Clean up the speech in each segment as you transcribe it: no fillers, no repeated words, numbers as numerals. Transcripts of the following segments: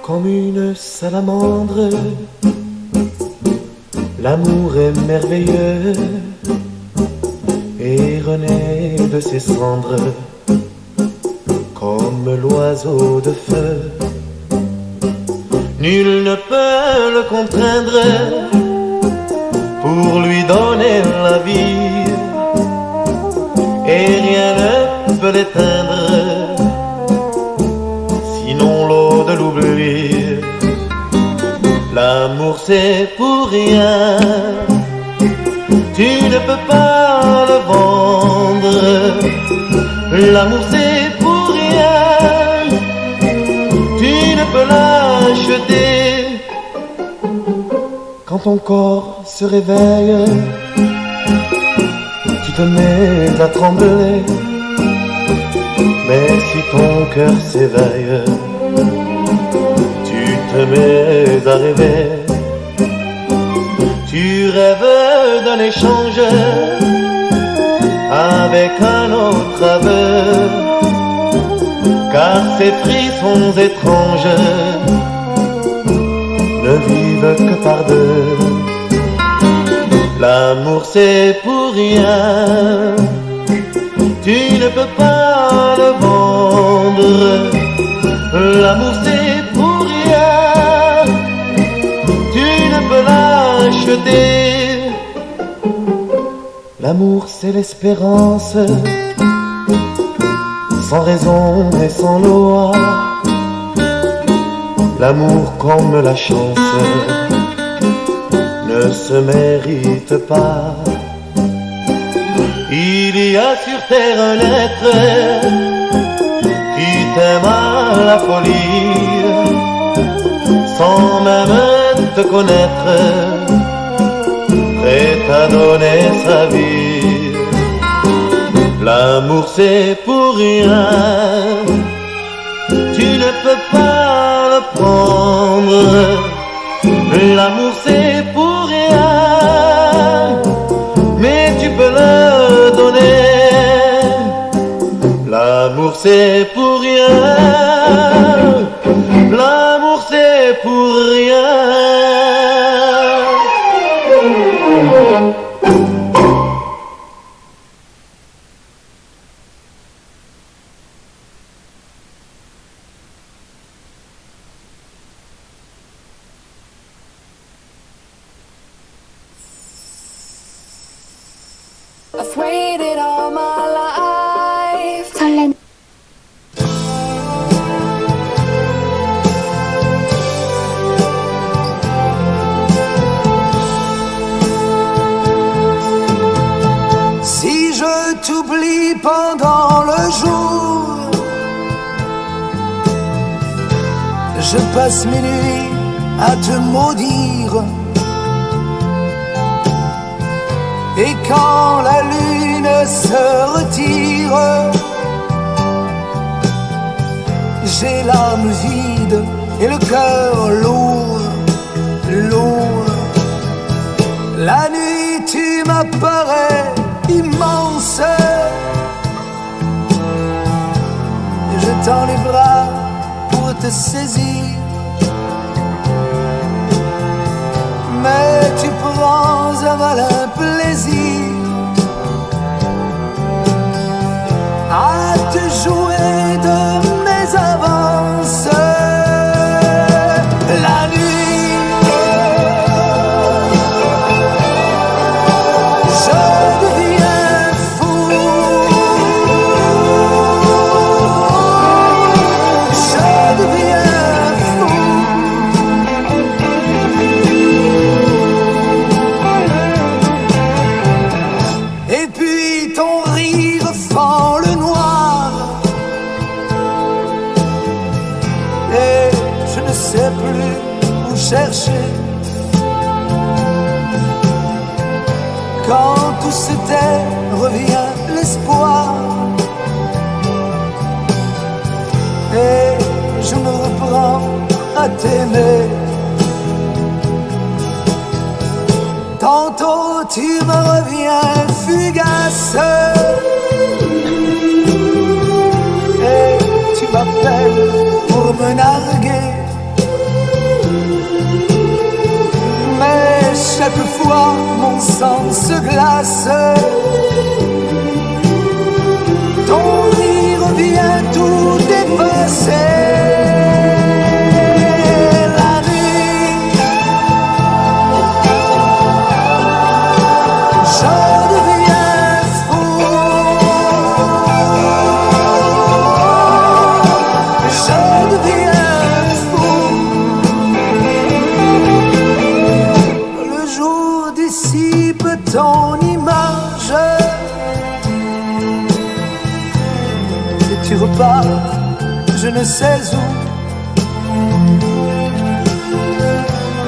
Comme une salamandre, l'amour est merveilleux et renaît de ses cendres comme l'oiseau de feu. Nul ne peut le contraindre pour lui donner la vie, et rien ne peut l'éteindre, sinon l'eau de l'oubli. L'amour c'est pour rien, tu ne peux pas le vendre. L'amour c'est pour rien, tu ne peux l'acheter. Quand ton corps se réveille, tu te mets à trembler. Mais si ton cœur s'éveille, tu te mets à rêver. Tu rêves d'un échange avec un autre aveu, car ces frissons étranges ne vivent que par deux. L'amour c'est pour rien, tu ne peux pas le vendre. L'amour c'est pour rien, tu ne peux l'acheter. L'amour c'est l'espérance, sans raison et sans loi. L'amour comme la chance ne se mérite pas. Il y a sur terre un être qui t'aime à la folie, sans même te connaître, prêt à donner sa vie. L'amour c'est pour rien, tu ne peux pas le prendre. L'amour c'est pour rien, mais tu peux le donner. L'amour c'est pour rien, l'amour c'est pour rien. I've waited all my life. 설렌 Si je t'oublie pendant le jour, je passe mes nuits à te maudire. Et quand la lune se retire, j'ai l'âme vide et le cœur lourd, lourd. La nuit tu m'apparais immense, je tends les bras pour te saisir, mais tu prends un malin plaisir à te jouer de mes avances. La nuit, je deviens fou, je deviens fou. Et puis ton rire fend le noir, et je ne sais plus où chercher. Quand tout se tait, revient l'espoir, et je me reprends à t'aimer. Tantôt tu me reviens fugace, et tu m'appelles pour me narguer. glace. Ton rire vient tout effacer. La nuit, je deviens fou. Je deviens fou. Le jour dissipe ton image et tu repars, je ne sais où,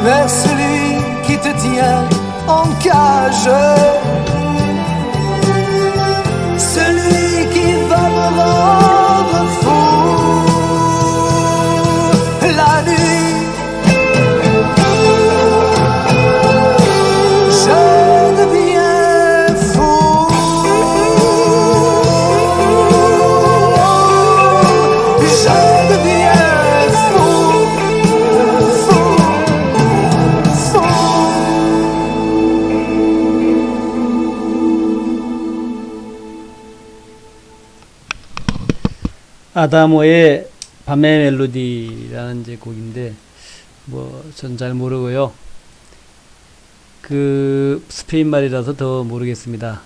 vers celui qui te tient en cage, celui qui va me rendre fou. La nuit, je deviens fou. Je deviens fou, fou, fou. 아다모의 밤의 멜로디라는 이제 곡인데, 뭐, 전 잘 모르고요. 그, 스페인 말이라서 더 모르겠습니다.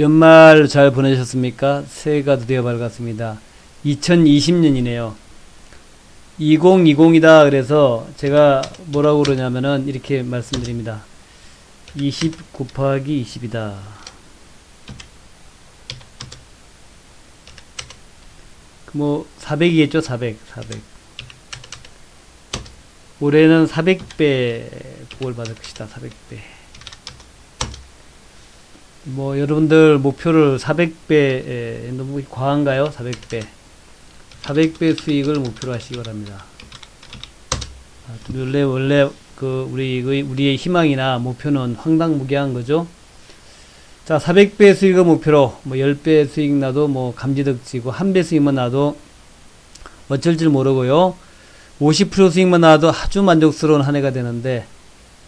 연말 잘 보내셨습니까? 새해가 드디어 밝았습니다. 2020년이네요. 2020이다. 그래서 제가 뭐라고 그러냐면은 이렇게 말씀드립니다. 20 곱하기 20이다. 뭐 400이겠죠. 400. 올해는 400배 복을 받을 것이다. 400배. 뭐 여러분들 목표를 400배 너무 과한가요? 400배. 400배 수익을 목표로 하시기 바랍니다. 원래 그 우리의 희망이나 목표는 황당무계한 거죠. 자, 400배 수익을 목표로, 뭐, 10배 수익 나도 뭐, 감지덕지고, 1배 수익만 나도 어쩔 줄 모르고요. 50% 수익만 나도 아주 만족스러운 한 해가 되는데,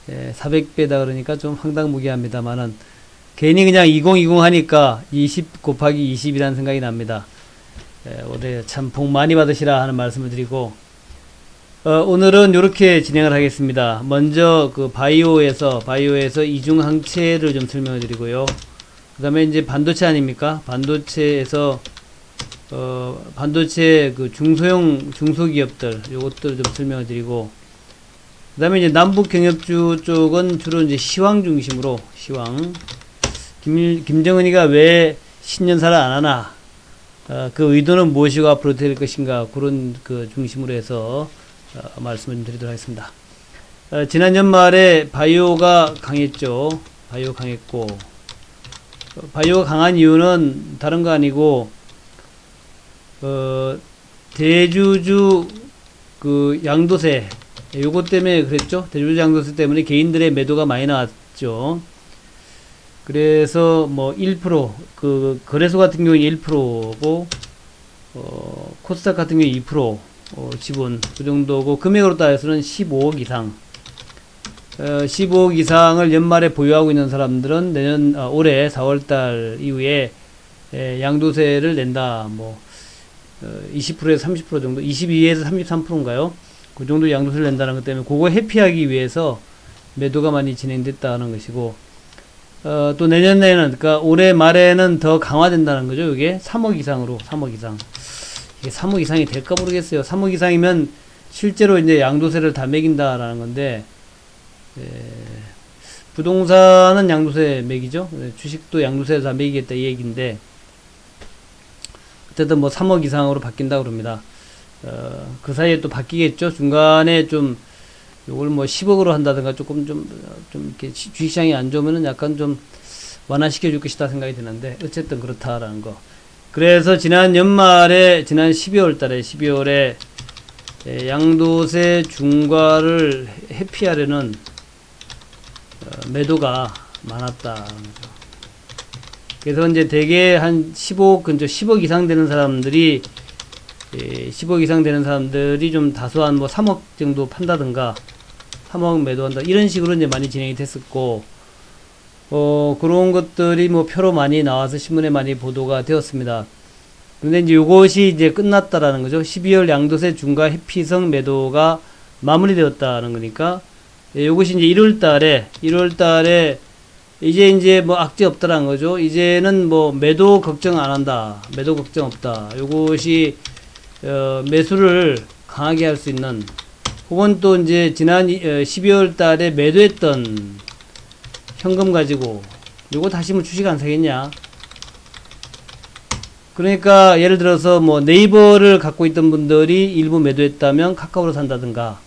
400배다 그러니까 좀 황당무계합니다만은, 괜히 그냥 2020 하니까 20 곱하기 20이라는 생각이 납니다. 올해 참 복 많이 받으시라 하는 말씀을 드리고, 오늘은 이렇게 진행을 하겠습니다. 먼저 그 바이오에서 이중항체를 좀 설명해 드리고요. 그 다음에 이제 반도체 아닙니까? 반도체에서 반도체 그 중소기업들 요것들 좀 설명해 드리고, 그 다음에 이제 남북 경협주 쪽은 주로 이제 시황 중심으로, 김정은이가 왜 신년사를 안 하나, 그 의도는 무엇이고 앞으로 될 것인가, 그런 그 중심으로 해서 말씀을 좀 드리도록 하겠습니다. 지난 연말에 바이오가 강했죠. 바이오 강했고, 바이오가 강한 이유는 다른 거 아니고, 대주주 그 양도세, 요것 때문에 그랬죠. 대주주 양도세 때문에 개인들의 매도가 많이 나왔죠. 그래서 뭐 1%, 그 거래소 같은 경우에 1%고, 코스닥 같은 경우에 2%, 지분 그 정도고, 금액으로 따져서는 15억 이상. 15억 이상을 연말에 보유하고 있는 사람들은 올해 4월달 이후에 양도세를 낸다. 뭐 20%에서 30% 정도, 22에서 33%인가요? 그 정도 양도세를 낸다는 것 때문에 그거 회피하기 위해서 매도가 많이 진행됐다는 것이고, 또 내년에는, 그러니까 올해 말에는 더 강화된다는 거죠. 이게 3억 이상으로, 3억 이상. 이게 3억 이상이 될까 모르겠어요. 3억 이상이면 실제로 이제 양도세를 다 매긴다라는 건데, 부동산은 양도세 매기죠. 주식도 양도세 다 매기겠다 이 얘기인데, 어쨌든 뭐 3억 이상으로 바뀐다 그럽니다. 그 사이에 또 바뀌겠죠. 중간에 좀 요걸 뭐 10억으로 한다든가 조금 좀 이렇게 주식시장이 안 좋으면은 약간 좀 완화시켜 줄 것이다 생각이 드는데, 어쨌든 그렇다라는 거. 그래서 지난 연말에, 지난 12월에 양도세 중과를 회피하려는 매도가 많았다. 그래서 이제 대개 한 15억 근처, 10억 이상 되는 사람들이 10억 이상 되는 사람들이 좀 다소한 뭐 3억 정도 판다든가 3억 매도한다 이런 식으로 이제 많이 진행이 됐었고, 그런 것들이 뭐 표로 많이 나와서 신문에 많이 보도가 되었습니다. 근데 이제 요것이 이제 끝났다라는 거죠. 12월 양도세 중과 해피성 매도가 마무리되었다는 거니까, 요것이 이제 1월 달에 이제 뭐 악재 없다라는 거죠. 이제는 뭐 매도 걱정 안 한다. 매도 걱정 없다. 요것이, 매수를 강하게 할 수 있는, 혹은 또 이제 지난 12월 달에 매도했던 현금 가지고 요거 다시 뭐 주식 안 사겠냐. 그러니까 예를 들어서 뭐 네이버를 갖고 있던 분들이 일부 매도했다면 카카오로 산다든가,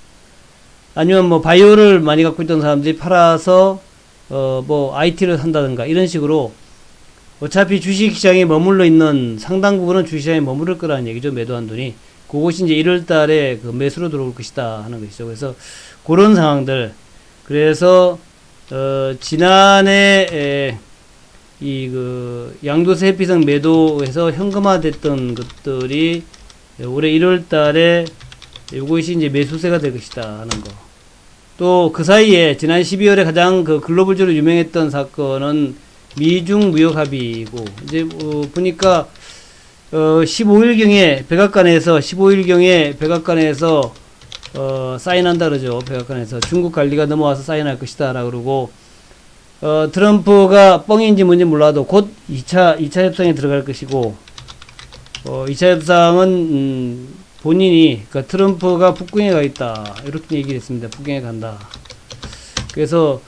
아니면 뭐 바이오를 많이 갖고 있던 사람들이 팔아서 뭐 IT를 산다든가, 이런 식으로 어차피 주식시장에 머물러 있는 상당 부분은 주식시장에 머무를 거라는 얘기죠. 매도한 돈이. 그것이 이제 1월 달에 그 매수로 들어올 것이다 하는 것이죠. 그래서 그런 상황들. 그래서 지난해 그 양도세 회피성 매도에서 현금화됐던 것들이 올해 1월 달에 이것이 이제 매수세가 될 것이다 하는 거. 또 그 사이에 지난 12월에 가장 그 글로벌적으로 유명했던 사건은 미중 무역 합의고, 이제 보니까 15일경에 백악관에서 사인한다 그러죠. 백악관에서 중국 관리가 넘어와서 사인할 것이다 라고 그러고, 트럼프가 뻥인지 뭔지 몰라도 곧 2차 협상에 들어갈 것이고, 2차 협상은 본인이, 그러니까 트럼프가 북경에 가 있다, 이렇게 얘기를 했습니다. 북경에 간다. 그래서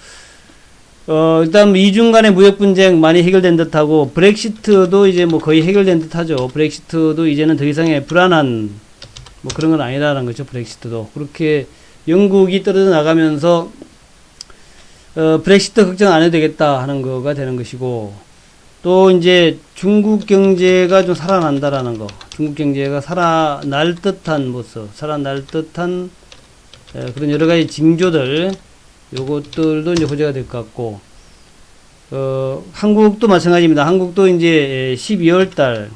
일단 미중 간의 무역 분쟁 많이 해결된 듯하고, 브렉시트도 이제 뭐 거의 해결된 듯하죠. 브렉시트도 이제는 더 이상의 불안한 뭐 그런 건 아니다라는 거죠. 브렉시트도 그렇게 영국이 떨어져 나가면서 브렉시트 걱정 안 해도 되겠다 하는 거가 되는 것이고, 또 이제 중국 경제가 좀 살아난다라는 거, 중국 경제가 살아날 듯한 모습, 살아날 듯한 그런 여러 가지 징조들, 요것들도 이제 호재가 될 것 같고, 한국도 마찬가지입니다. 한국도 이제 12월 달,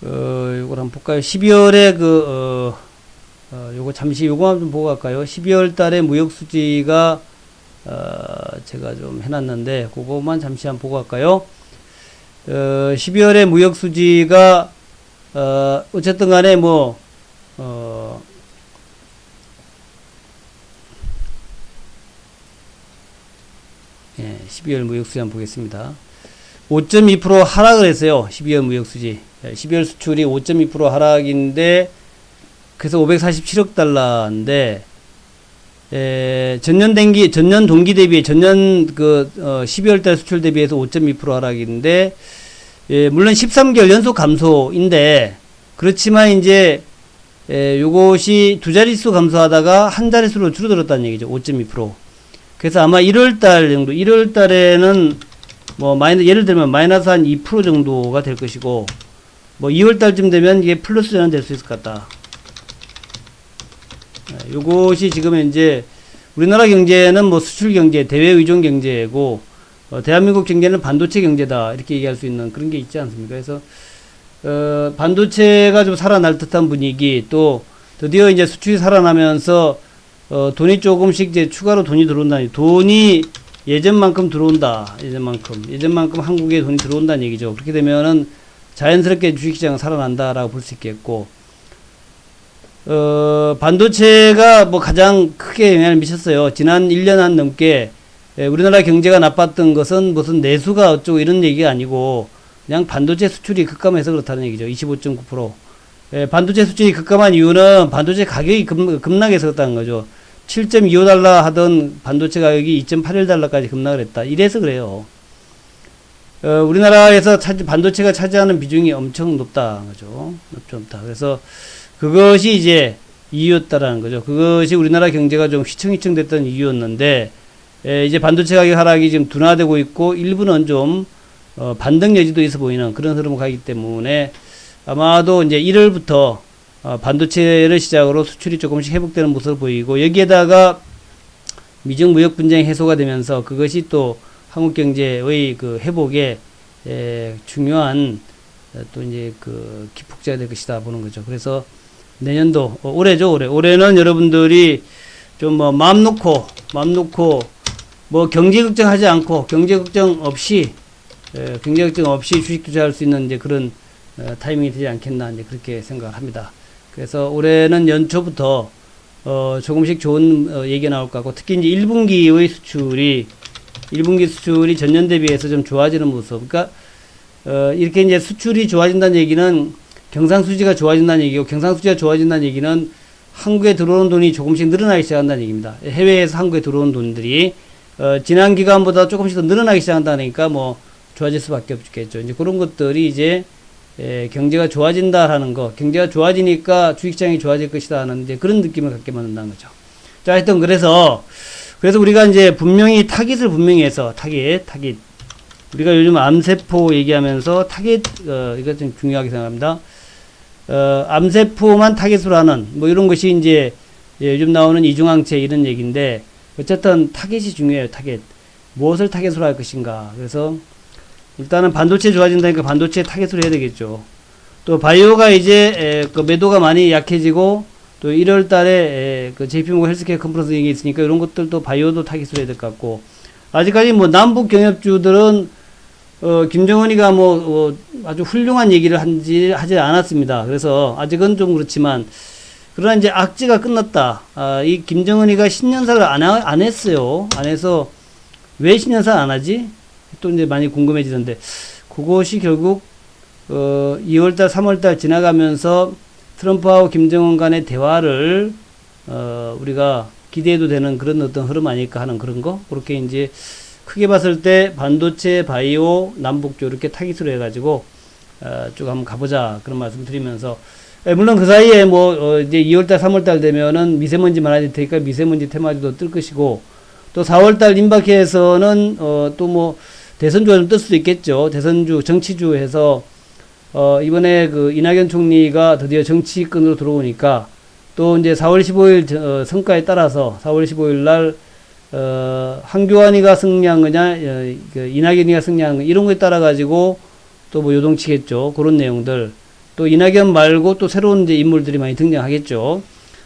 요걸 한번 볼까요? 12월에 요거 잠시 요거 한번 보고 갈까요? 12월 달에 무역 수지가 제가 좀 해놨는데 그거만 잠시 한번 보고 갈까요? 12월에 무역 수지가 어쨌든 간에 뭐 12월 무역 수지 한번 보겠습니다. 5.2% 하락을 했어요. 12월 무역 수지. 12월 수출이 5.2% 하락인데, 그래서 547억 달러인데, 전년 동기 대비, 12월 달 수출 대비해서 5.2% 하락인데, 물론 13개월 연속 감소인데, 그렇지만 이제, 요것이 두 자릿수 감소하다가 한 자릿수로 줄어들었다는 얘기죠. 5.2%. 그래서 아마 1월 달 정도, 1월 달에는 뭐 예를 들면 마이너스 한 2% 정도가 될 것이고, 뭐 2월 달쯤 되면 이게 플러스는 될 수 있을 것 같다. 요것이 지금 이제 우리나라 경제는 뭐 수출 경제, 대외 의존 경제고, 대한민국 경제는 반도체 경제다, 이렇게 얘기할 수 있는 그런 게 있지 않습니까? 그래서 반도체가 좀 살아날 듯한 분위기, 또 드디어 이제 수출이 살아나면서 돈이 조금씩 이제 추가로 돈이 들어온다. 돈이 예전만큼 들어온다. 예전만큼 한국에 돈이 들어온다는 얘기죠. 그렇게 되면은 자연스럽게 주식시장은 살아난다라고 볼 수 있겠고, 반도체가 뭐 가장 크게 영향을 미쳤어요. 지난 1년 한 넘게 우리나라 경제가 나빴던 것은 무슨 내수가 어쩌고 이런 얘기가 아니고, 그냥 반도체 수출이 급감해서 그렇다는 얘기죠. 25.9%. 반도체 수출이 급감한 이유는 반도체 가격이 급락해서 그렇다는 거죠. 7.25달러 하던 반도체 가격이 2.81달러까지 급락을 했다. 이래서 그래요. 우리나라에서 반도체가 차지하는 비중이 엄청 높다. 그죠? 높다. 그래서 그것이 이제 이유였다라는 거죠. 그것이 우리나라 경제가 좀 휘청휘청 됐던 이유였는데, 이제 반도체 가격 하락이 지금 둔화되고 있고, 일부는 좀, 반등 여지도 있어 보이는 그런 흐름을 가기 때문에, 아마도 이제 1월부터, 반도체를 시작으로 수출이 조금씩 회복되는 모습을 보이고, 여기에다가 미중 무역 분쟁 해소가 되면서 그것이 또 한국 경제의 그 회복에 중요한 또 이제 그 기폭제가 될 것이다 보는 거죠. 그래서 내년도 올해죠. 올해는 여러분들이 좀 뭐 마음 놓고 뭐 경제 걱정하지 않고 경제 걱정 없이 주식 투자할 수 있는 이제 그런 타이밍이 되지 않겠나 이제 그렇게 생각을 합니다. 그래서 올해는 연초부터 조금씩 좋은 얘기가 나올 것 같고, 특히 이제 1분기의 수출이 전년 대비해서 좀 좋아지는 모습. 그러니까 이렇게 이제 수출이 좋아진다는 얘기는 경상수지가 좋아진다는 얘기고, 경상수지가 좋아진다는 얘기는 한국에 들어오는 돈이 조금씩 늘어나기 시작한다는 얘기입니다. 해외에서 한국에 들어오는 돈들이 지난 기간보다 조금씩 더 늘어나기 시작한다니까 뭐 좋아질 수밖에 없겠죠. 이제 그런 것들이 이제 경제가 좋아진다라는 거, 경제가 좋아지니까 주식시장이 좋아질 것이다 하는 이제 그런 느낌을 갖게 만든다는 거죠. 자, 하여튼 그래서 우리가 이제 분명히 타깃을 분명히 해서 타깃. 우리가 요즘 암세포 얘기하면서 타깃, 이거 좀 중요하게 생각합니다. 암세포만 타깃으로 하는, 뭐 이런 것이 이제 요즘 나오는 이중항체 이런 얘기인데, 어쨌든 타깃이 중요해요, 타깃. 무엇을 타깃으로 할 것인가. 그래서 일단은 반도체 좋아진다니까 반도체 타깃으로 해야 되겠죠. 또 바이오가 이제 그 매도가 많이 약해지고, 또 1월 달에 그 JP모건 헬스케어 컨퍼런스 얘기 있으니까 이런 것들도 바이오도 타깃으로 해야 될 것 같고, 아직까지 뭐 남북 경협주들은 김정은이가 아주 훌륭한 얘기를 하지 않았습니다. 그래서 아직은 좀 그렇지만, 그러나 이제 악재가 끝났다. 이 김정은이가 신년사를 안 했어요. 안 해서 왜 신년사 안 하지? 또 이제 많이 궁금해지던데, 그것이 결국 2월달, 3월달 지나가면서 트럼프하고 김정은 간의 대화를 우리가 기대해도 되는 그런 어떤 흐름 아닐까 하는 그런 거. 그렇게 이제 크게 봤을 때 반도체, 바이오, 남북 쪽 이렇게 타깃으로 해가지고 쭉 한번 가보자 그런 말씀 드리면서, 물론 그 사이에 이제 2월달, 3월달 되면은 미세먼지 많아질 테니까 미세먼지 테마주도 뜰 것이고, 또 4월달 임박해에서는 또 대선주가 좀 뜰 수도 있겠죠. 대선주, 정치주 해서 이번에 그 이낙연 총리가 드디어 정치권으로 들어오니까, 또 이제 4월 15일 성과에 따라서 4월 15일 날 한교안이가 승리한 거냐, 이낙연이가 승리한 거, 이런 거에 따라 가지고 또 요동치겠죠. 그런 내용들. 또 이낙연 말고 또 새로운 이제 인물들이 많이 등장하겠죠.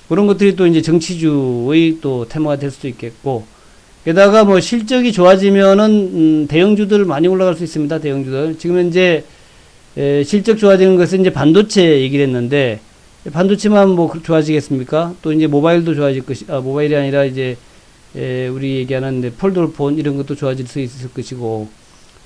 그런 것들이 또 이제 정치주의 또 테마가 될 수도 있겠고, 게다가 실적이 좋아지면은 대형주들 많이 올라갈 수 있습니다. 대형주들. 지금 현재 실적 좋아지는 것은 이제 반도체 얘기를 했는데, 반도체만 좋아지겠습니까? 또 이제 모바일도 좋아질 모바일이 아니라 이제 우리 얘기하는 폴더폰 이런 것도 좋아질 수 있을 것이고,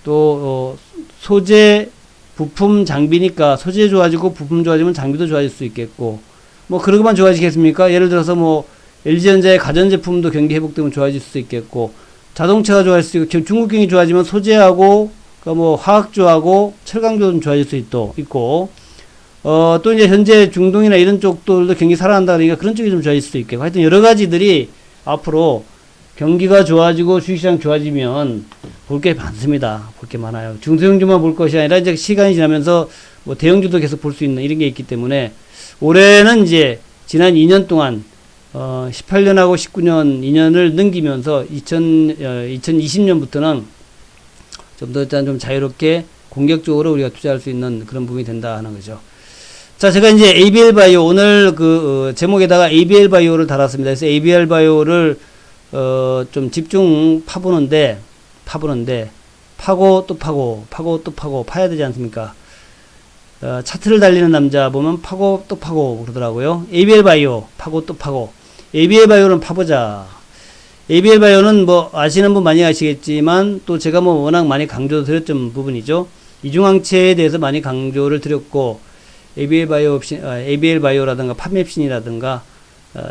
또 소재, 부품, 장비니까 소재 좋아지고 부품 좋아지면 장비도 좋아질 수 있겠고, 그런 것만 좋아지겠습니까? 예를 들어서 LG전자의 가전제품도 경기 회복되면 좋아질 수 있겠고, 자동차가 좋아질 수 있고, 중국경이 좋아지면 소재하고 화학주하고 철강주도 좋아질 수 있고, 또 이제 현재 중동이나 이런 쪽들도 경기 살아난다 그러니까 그런 쪽이 좀 좋아질 수도 있겠고, 하여튼 여러 가지들이 앞으로 경기가 좋아지고 주식시장 좋아지면 볼 게 많습니다. 볼 게 많아요. 중소형주만 볼 것이 아니라 이제 시간이 지나면서 대형주도 계속 볼 수 있는 이런 게 있기 때문에, 올해는 이제 지난 2년 동안 18년하고 19년 2년을 넘기면서 2020년부터는 좀 더 일단 좀 자유롭게 공격적으로 우리가 투자할 수 있는 그런 부분이 된다 하는 거죠. 자, 제가 이제 ABL 바이오 오늘 제목에다가 ABL 바이오를 달았습니다. 그래서 ABL 바이오를 좀 집중 파보는데 파고 또 파고 파야 되지 않습니까? 차트를 달리는 남자 보면 파고 또 파고 그러더라고요. ABL 바이오 파고 또 파고. ABL 바이오는 파보자. ABL 바이오는 아시는 분 많이 아시겠지만, 또 제가 워낙 많이 강조 드렸던 부분이죠. 이중항체에 대해서 많이 강조를 드렸고, ABL 바이오라든가 팝맵신이라든가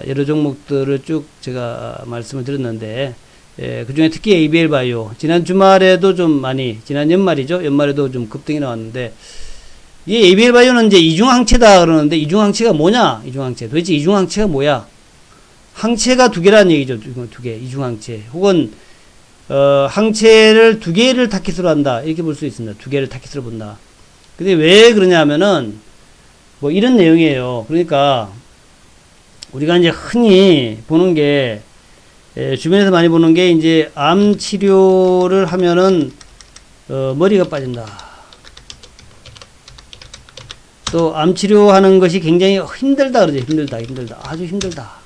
여러 종목들을 쭉 제가 말씀을 드렸는데, 그 중에 특히 ABL 바이오 지난 주말에도 좀 많이, 지난 연말에도 좀 급등이 나왔는데, 이 ABL 바이오는 이제 이중항체다 그러는데, 이중항체가 뭐냐? 도대체 이중항체가 뭐야? 항체가 두 개라는 얘기죠. 두 개, 이중항체. 혹은 항체를 두 개를 타깃으로 한다, 이렇게 볼 수 있습니다. 두 개를 타깃으로 본다. 근데 왜 그러냐 하면은 이런 내용이에요. 그러니까 우리가 이제 흔히 보는 게, 주변에서 많이 보는 게, 이제 암 치료를 하면은 머리가 빠진다. 또 암 치료하는 것이 굉장히 힘들다 그러죠. 힘들다. 아주 힘들다.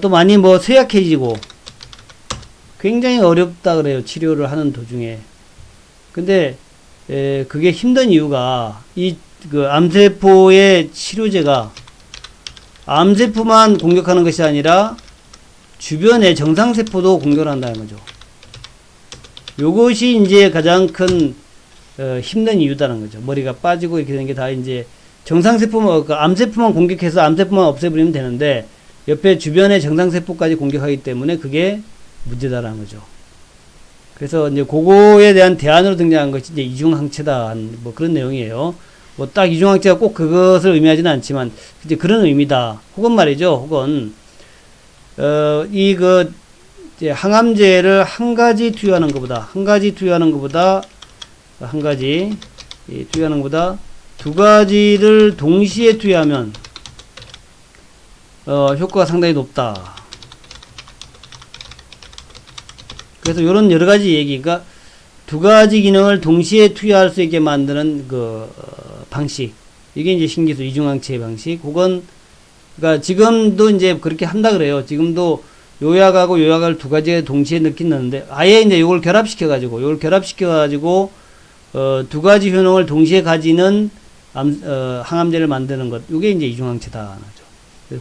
또 많이 쇠약해지고, 굉장히 어렵다 그래요. 치료를 하는 도중에. 근데 그게 힘든 이유가 그 암세포의 치료제가 암세포만 공격하는 것이 아니라 주변의 정상세포도 공격을 한다는 거죠. 요것이 이제 가장 큰 힘든 이유다는 거죠. 머리가 빠지고 이렇게 되는 게 다 이제 정상세포만, 그 암세포만 공격해서 암세포만 없애버리면 되는데 옆에 주변의 정상세포까지 공격하기 때문에 그게 문제다라는 거죠. 그래서 이제 그거에 대한 대안으로 등장한 것이 이제 이중항체다. 뭐 그런 내용이에요. 뭐 딱 이중항체가 꼭 그것을 의미하지는 않지만 이제 그런 의미다. 혹은 말이죠. 혹은 이제 항암제를 한 가지 투여하는 것보다 두 가지를 동시에 투여하면 효과가 상당히 높다. 그래서 요런 여러 가지 얘기가 두 가지 기능을 동시에 투여할 수 있게 만드는 그 방식. 이게 이제 신기술 이중항체 방식. 혹은 그러니까 지금도 이제 그렇게 한다 그래요. 지금도 요약하고 요약을 두 가지에 동시에 넣는데 아예 이제 요걸 결합시켜 가지고 두 가지 효능을 동시에 가지는 항암제를 만드는 것. 요게 이제 이중항체다.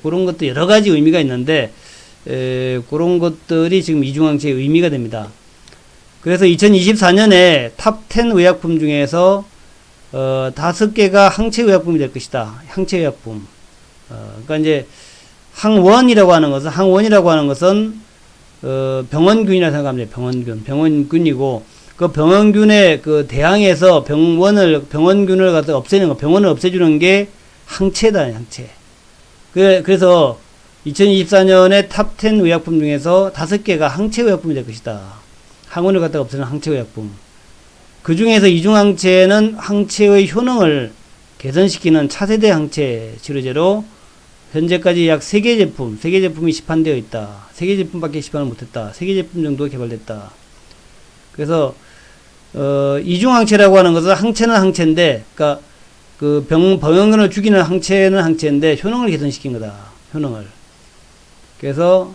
그런 것도 여러 가지 의미가 있는데 그런 것들이 지금 이중항체의 의미가 됩니다. 그래서 2024년에 탑 10 의약품 중에서 5개가 항체 의약품이 될 것이다. 항체 의약품. 그러니까 이제 항원이라고 하는 것은 병원균이라 생각하면 돼요. 병원균이고 그 병원균에 그 대항해서 병원균을 갖다 없애는 거, 병원을 없애주는 게 항체다, 항체. 그래서 2024년에 탑 10 의약품 중에서 5개가 항체 의약품이 될 것이다. 항원을 갖다가 없애는 항체 의약품. 그 중에서 이중항체는 항체의 효능을 개선시키는 차세대 항체 치료제로 현재까지 약 3개 제품이 시판되어 있다. 3개 제품밖에 시판을 못했다. 3개 제품 정도 개발됐다. 그래서 이중항체라고 하는 것은 항체는 항체인데, 그러니까 그 병원균을 죽이는 항체는 항체인데 효능을 개선시킨 거다. 효능을. 그래서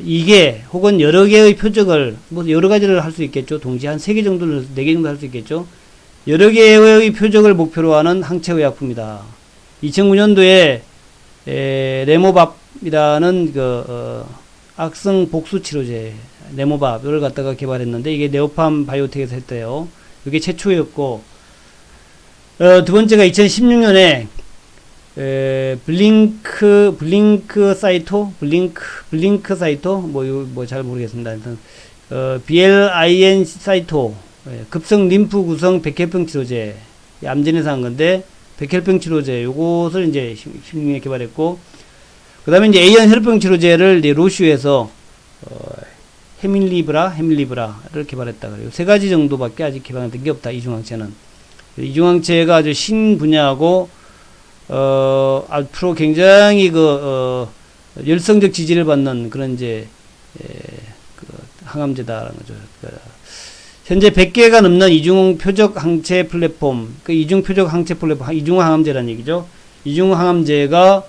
이게 혹은 여러 개의 표적을 뭐 여러 가지를 할 수 있겠죠. 동시에 한 3개 정도를 4개 정도 할 수 있겠죠. 여러 개의 표적을 목표로 하는 항체 의약품이다. 2009년도에 레모밥이라는 악성 복수 치료제 레모밥을 갖다가 개발했는데 이게 네오팜 바이오텍에서 했대요. 이게 최초였고 두 번째가 2016년에 블링크 사이토 뭐 잘 모르겠습니다. 일단 BLIN 사이토 급성 림프 구성 백혈병 치료제 암진에서 한 건데 백혈병 치료제 요것을 이제 16년에 개발했고 그 다음에 이제 A형 혈병 치료제를 이제 로슈에서 헤밀리브라를 개발했다 그래요. 3가지 정도밖에 아직 개발된 게 없다. 이중항체는. 이중항체가 아주 신분야하고 앞으로 굉장히 열성적 지지를 받는 그런 이제 항암제다라는 거죠. 현재 100개가 넘는 이중 표적 항체 플랫폼, 이중 표적 항체 플랫폼, 이중 항암제라는 얘기죠. 이중 항암제가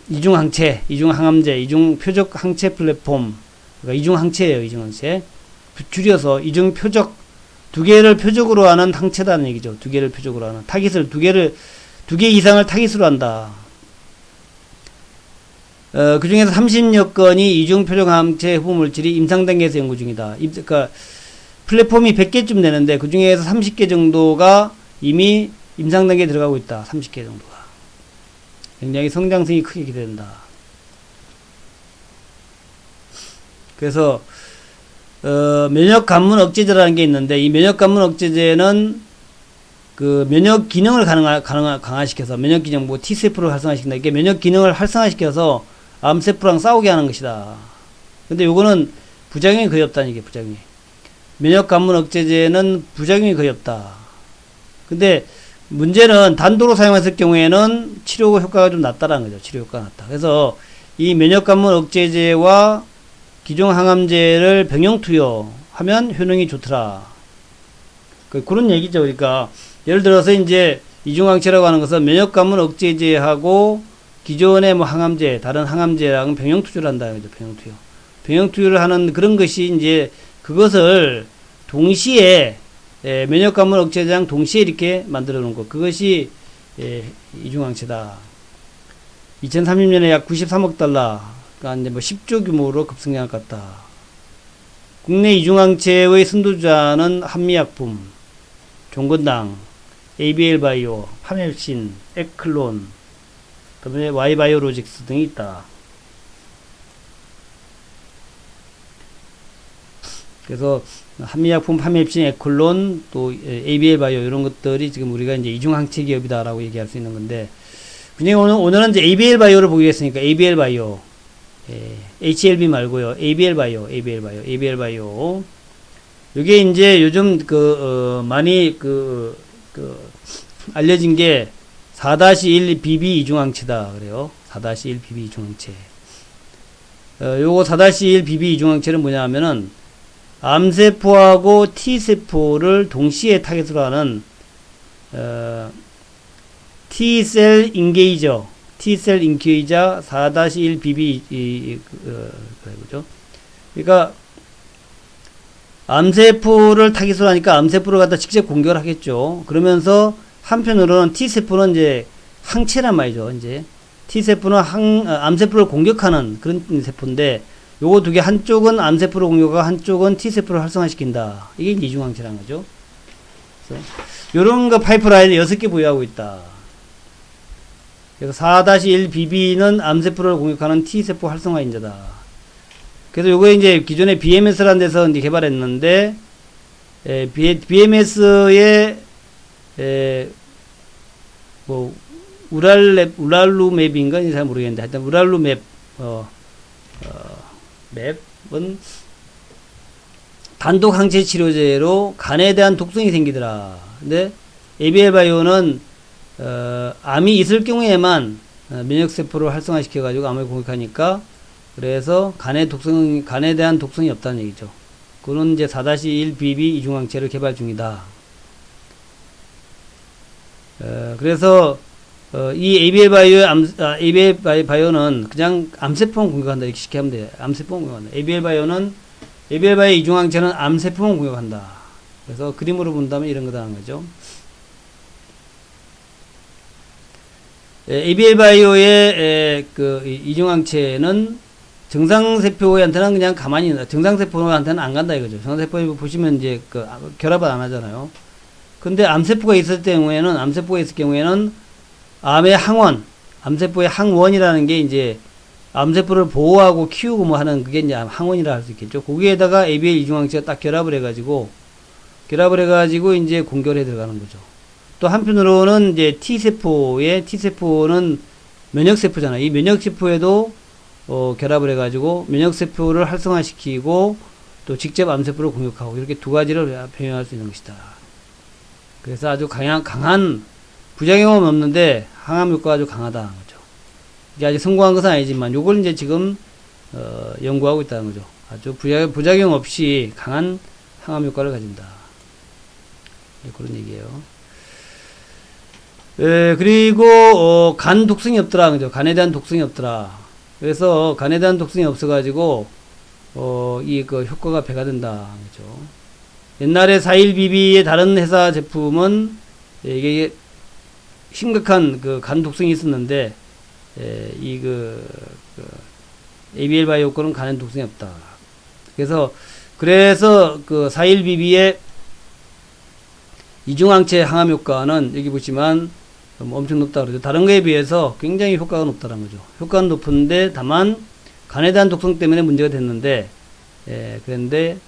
이중 항암제, 이중 표적 항체 플랫폼, 그러니까 이중 항체예요. 이중 항체. 줄여서 이중 표적, 2개를 표적으로 하는 항체다는 얘기죠. 2개를 표적으로 하는 타깃을 2개 이상을 타깃으로 한다. 그 중에서 30여 건이 이중 표적 항체 후보 물질이 임상 단계에서 연구 중이다. 그러니까 플랫폼이 100개쯤 되는데 그 중에서 30개 정도가 이미 임상 단계에 들어가고 있다. 30개 정도가. 굉장히 성장성이 크게 기대된다. 그래서 면역 감문 억제제라는 게 있는데 이 면역 감문 억제제는 그 면역 기능을 강화시켜서 면역 기능 뭐 T세포를 활성화시킨다. 이게 면역 기능을 활성화시켜서 암세포랑 싸우게 하는 것이다. 근데 요거는 부작용이 거의 없다는 게 부작용이. 면역 감문 억제제는 부작용이 거의 없다. 근데 문제는 단도로 사용했을 경우에는 치료 효과가 좀 낮다라는 거죠. 치료 효과가 낮다. 그래서 이 면역 감문 억제제와 기존 항암제를 병용 투여하면 효능이 좋더라. 그런 얘기죠. 그러니까 예를 들어서 이제 이중항체라고 하는 것은 면역 감문 억제제하고 기존의 뭐 항암제, 다른 항암제랑 병용 투여를 한다는 거죠. 병용 투여. 병역 투여를 하는 그런 것이 이제 그것을 동시에 면역 감염 억제 제장 동시에 이렇게 만들어 놓은 것, 그것이 이중항체다. 2030년에 약 93억 달러가 이제 뭐 10조 규모로 급성장할 것 같다. 국내 이중항체의 선두주자는 한미약품, 종건당, ABL 바이오, 파멜신, 에클론, 그다음에 Y바이오로직스 등이 있다. 그래서 한미약품, 파멜신, 에클론, 또 ABL 바이오 이런 것들이 지금 우리가 이제 이중항체 기업이다라고 얘기할 수 있는 건데, 그냥 오늘은 이제 ABL 바이오를 보겠으니까 ABL 바이오, HLB 말고요. ABL 바이오, ABL 바이오, ABL 바이오. 이게 이제 요즘 많이 알려진 게 4-1 BB 이중항체다 그래요. 4-1 BB 이중항체. 요거 4-1 BB 이중항체는 뭐냐 하면은 암세포하고 T세포를 동시에 타겟으로 하는 T셀 인게이저, T셀 인게이저 4-1 BB 그죠? 그러니까 암세포를 타깃으로 하니까 암세포를 갖다 직접 공격을 하겠죠. 그러면서 한편으로는 T세포는 이제 항체란 말이죠. 이제 T세포는 암세포를 공격하는 그런 세포인데, 요거 두 개, 한쪽은 암세포를 공격하고 한쪽은 T세포를 활성화시킨다. 이게 이중항체라는 거죠. 그래서 요런 거 파이프라인을 6개 보유하고 있다. 그래서 4-1 BB는 암세포를 공격하는 T세포 활성화 인자다. 그래서 요거 이제 기존에 BMS라는 데서 이제 개발했는데, BMS의 뭐 우랄루맵인가 잘 모르겠는데, 하여튼 우랄루맵 맵은 단독 항체 치료제로 간에 대한 독성이 생기더라. 근데 ABL 바이오는 암이 있을 경우에만 면역세포를 활성화시켜 가지고 암을 공격하니까, 그래서 간에 대한 독성이 없다는 얘기죠. 그는 이제 4-1 BB 이중항체를 개발 중이다. 그래서 이 ABL 바이오는 그냥 암세포만 공격한다, 이렇게 쉽게 하면 돼요. 암세포만 공격한다. ABL 바이오 이중항체는 암세포만 공격한다. 그래서 그림으로 본다면 이런 거다는 거죠. ABL 바이오의 이중항체는 정상세포한테는 그냥 가만히 있는다. 정상세포한테는 안 간다 이거죠. 정상세포 보시면 이제 결합을 안 하잖아요. 근데 암세포가 있을 경우에는 암의 항원, 암세포의 항원이라는 게 이제 암세포를 보호하고 키우고 뭐 하는 그게 이제 항원이라 할 수 있겠죠. 거기에다가 ABL 이중항체가 딱 결합을 해가지고 이제 공격에 들어가는 거죠. 또 한편으로는 이제 T세포는 면역세포잖아요. 이 면역세포에도 결합을 해가지고 면역세포를 활성화시키고 또 직접 암세포를 공격하고, 이렇게 두 가지를 병행할 수 있는 것이다. 그래서 아주 강한 부작용은 없는데 항암 효과가 아주 강하다는 거죠. 이게 아직 성공한 것은 아니지만 요걸 이제 지금 연구하고 있다는 거죠. 아주 부작용 없이 강한 항암 효과를 가진다. 그런 얘기예요. 그리고 간 독성이 없더라 그죠. 간에 대한 독성이 없더라. 그래서 간에 대한 독성이 없어가지고 효과가 배가 된다 그죠. 옛날에 4-1BB의 다른 회사 제품은 이게 심각한 간 독성이 있었는데, ABL 바이오 거는 간에 독성이 없다. 그래서 4-1BB의 이중항체 항암 효과는 여기 보시면 엄청 높다 그러죠. 다른 거에 비해서 굉장히 효과가 높다는 거죠. 효과는 높은데 다만 간에 대한 독성 때문에 문제가 됐는데, 그런데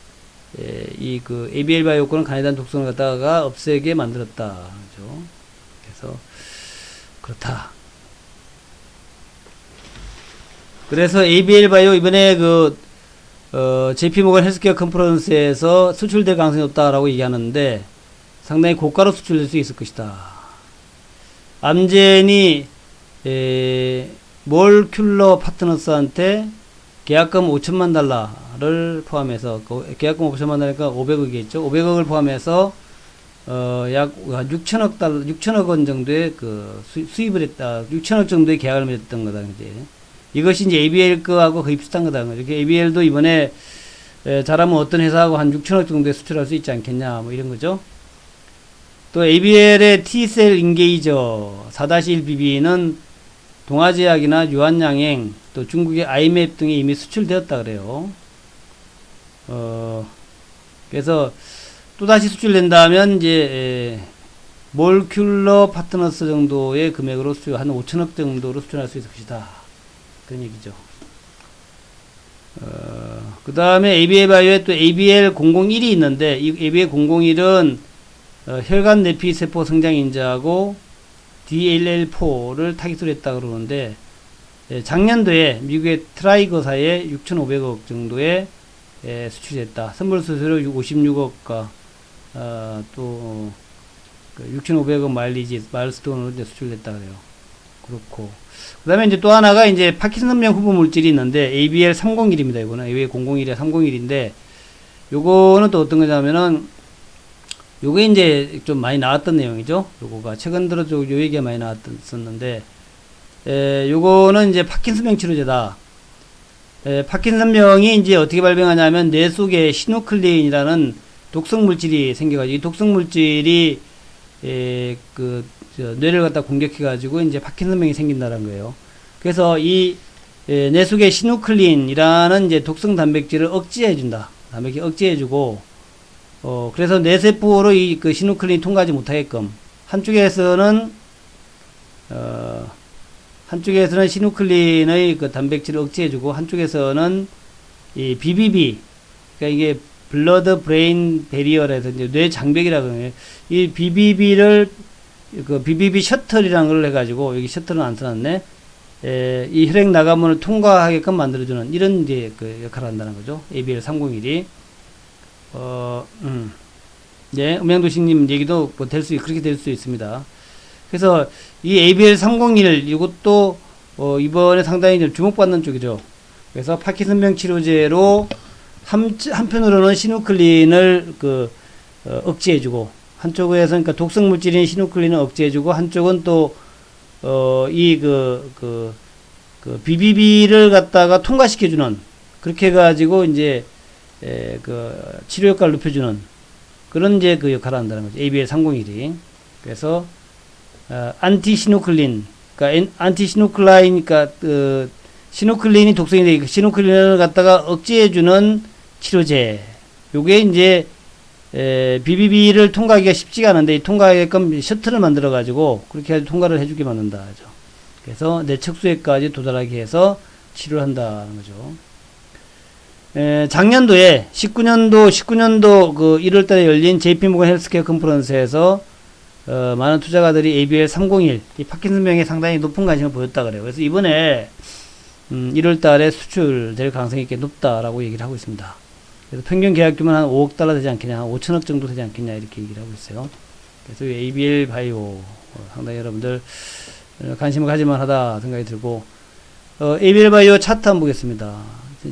ABL 바이오 거는 간에 대한 독성을 갖다가 없애게 만들었다 그죠. 그래서 그렇다. 그래서 ABL 바이오 이번에 JP모건 헬스케어 컨퍼런스에서 수출될 가능성이 높다라고 얘기하는데, 상당히 고가로 수출될 수 있을 것이다. 암젠이 몰큘러 파트너스한테 계약금 5천만 달러를 포함해서, 계약금 5천만 달러니까 500억이겠죠. 500억을 포함해서 약 6천억 원 정도의 수입을 했다. 6천억 정도의 계약을 맺었던 거다. 이제 이것이 이제 ABL 거하고 거의 비슷한 거다. 이렇게 ABL도 이번에 잘하면 어떤 회사하고 한 6천억 정도에 수출할 수 있지 않겠냐, 뭐 이런 거죠. 또 ABL의 T셀 인게이저 4-1BB는 동아제약이나 유한양행, 또 중국의 아이맵 등에 이미 수출되었다 그래요. 그래서 또다시 수출된다면 이제 몰큘러 파트너스 정도의 금액으로 수출, 한 5천억 정도로 수출할 수 있을 것이다. 그런 얘기죠. 그 다음에 ABL 바이오에 또 ABL001이 있는데, 이 ABL001은 혈관 내피 세포 성장 인자하고 DLL4를 타깃으로 했다 그러는데, 작년도에 미국의 트라이거사에 6,500억 정도에 수출했다. 선물 수수료 56억과 또 6,500억 마일스톤으로 이제 수출됐다 그래요. 그렇고, 그 다음에 이제 또 하나가 이제 파킨슨병 후보 물질이 있는데 ABL301입니다. 이거는 ABL001에 301인데, 요거는 또 어떤 거냐면은, 요게 이제 좀 많이 나왔던 내용이죠. 요거가 최근 들어 요 얘기가 많이 나왔었는데, 요거는 이제 파킨슨병 치료제다. 파킨슨병이 이제 어떻게 발병하냐면 뇌 속에 시누클린이라는 독성 물질이 생겨가지고, 이 독성 물질이 뇌를 갖다 공격해가지고 이제 파킨슨병이 생긴다는 거예요. 그래서 이 뇌 속에 시누클린이라는 이제 독성 단백질을 억제해준다. 단백질 억제해주고, 그래서 뇌세포로 이 시누클린이 통과하지 못하게끔 한쪽에서는 시누클린의 그 단백질을 억제해주고, 한쪽에서는 이 BBB, 그러니까 이게 블러드 브레인 베리어라서 이제 뇌 장벽이라고 해요. 이 BBB를 BBB 셔틀이라는 걸 해가지고, 여기 셔틀은 안 써놨네. 이 혈액 나가문을 통과하게끔 만들어주는 이런 이제 그 역할을 한다는 거죠. ABL301이. 네, 음양도식님 얘기도 뭐 그렇게 될 수 있습니다. 그래서 이 ABL301 이것도 이번에 상당히 주목받는 쪽이죠. 그래서 파킨슨병 치료제로 한편으로는 시누클린을 억제해주고, 한쪽에서 그러니까 독성 물질인 시누클린을 억제해주고, 한쪽은 또 BBB를 갖다가 통과시켜주는, 그렇게 해가지고 이제 치료 효과를 높여주는 그런 이제 그 역할을 한다는 거죠. ABL301이. 그래서 안티시누클린, 그러니까 안티시누클라인, 그러니까 시누클린이 독성인데 시누클린을 갖다가 억제해주는 치료제. 요게 이제 BBB를 통과하기가 쉽지가 않은데, 통과하게끔 셔틀을 만들어 가지고 그렇게 해서 통과를 해주게 만든다 하죠. 그래서 내척수에까지 도달하게 해서 치료를 한다는 거죠. 작년도에 19년도 그 1월달에 열린 JP모건 헬스케어 컨퍼런스에서 많은 투자가들이 ABL301, 이 파킨슨병에 상당히 높은 관심을 보였다 그래요. 그래서 이번에 1월달에 수출될 가능성이 꽤 높다라고 얘기를 하고 있습니다. 그래서 평균 계약 규모는 한 5억 달러 되지 않겠냐, 한 5천억 정도 되지 않겠냐, 이렇게 얘기를 하고 있어요. 그래서 ABL 바이오 상당히 여러분들 관심을 가질만 하다 생각이 들고, ABL 바이오 차트 한번 보겠습니다.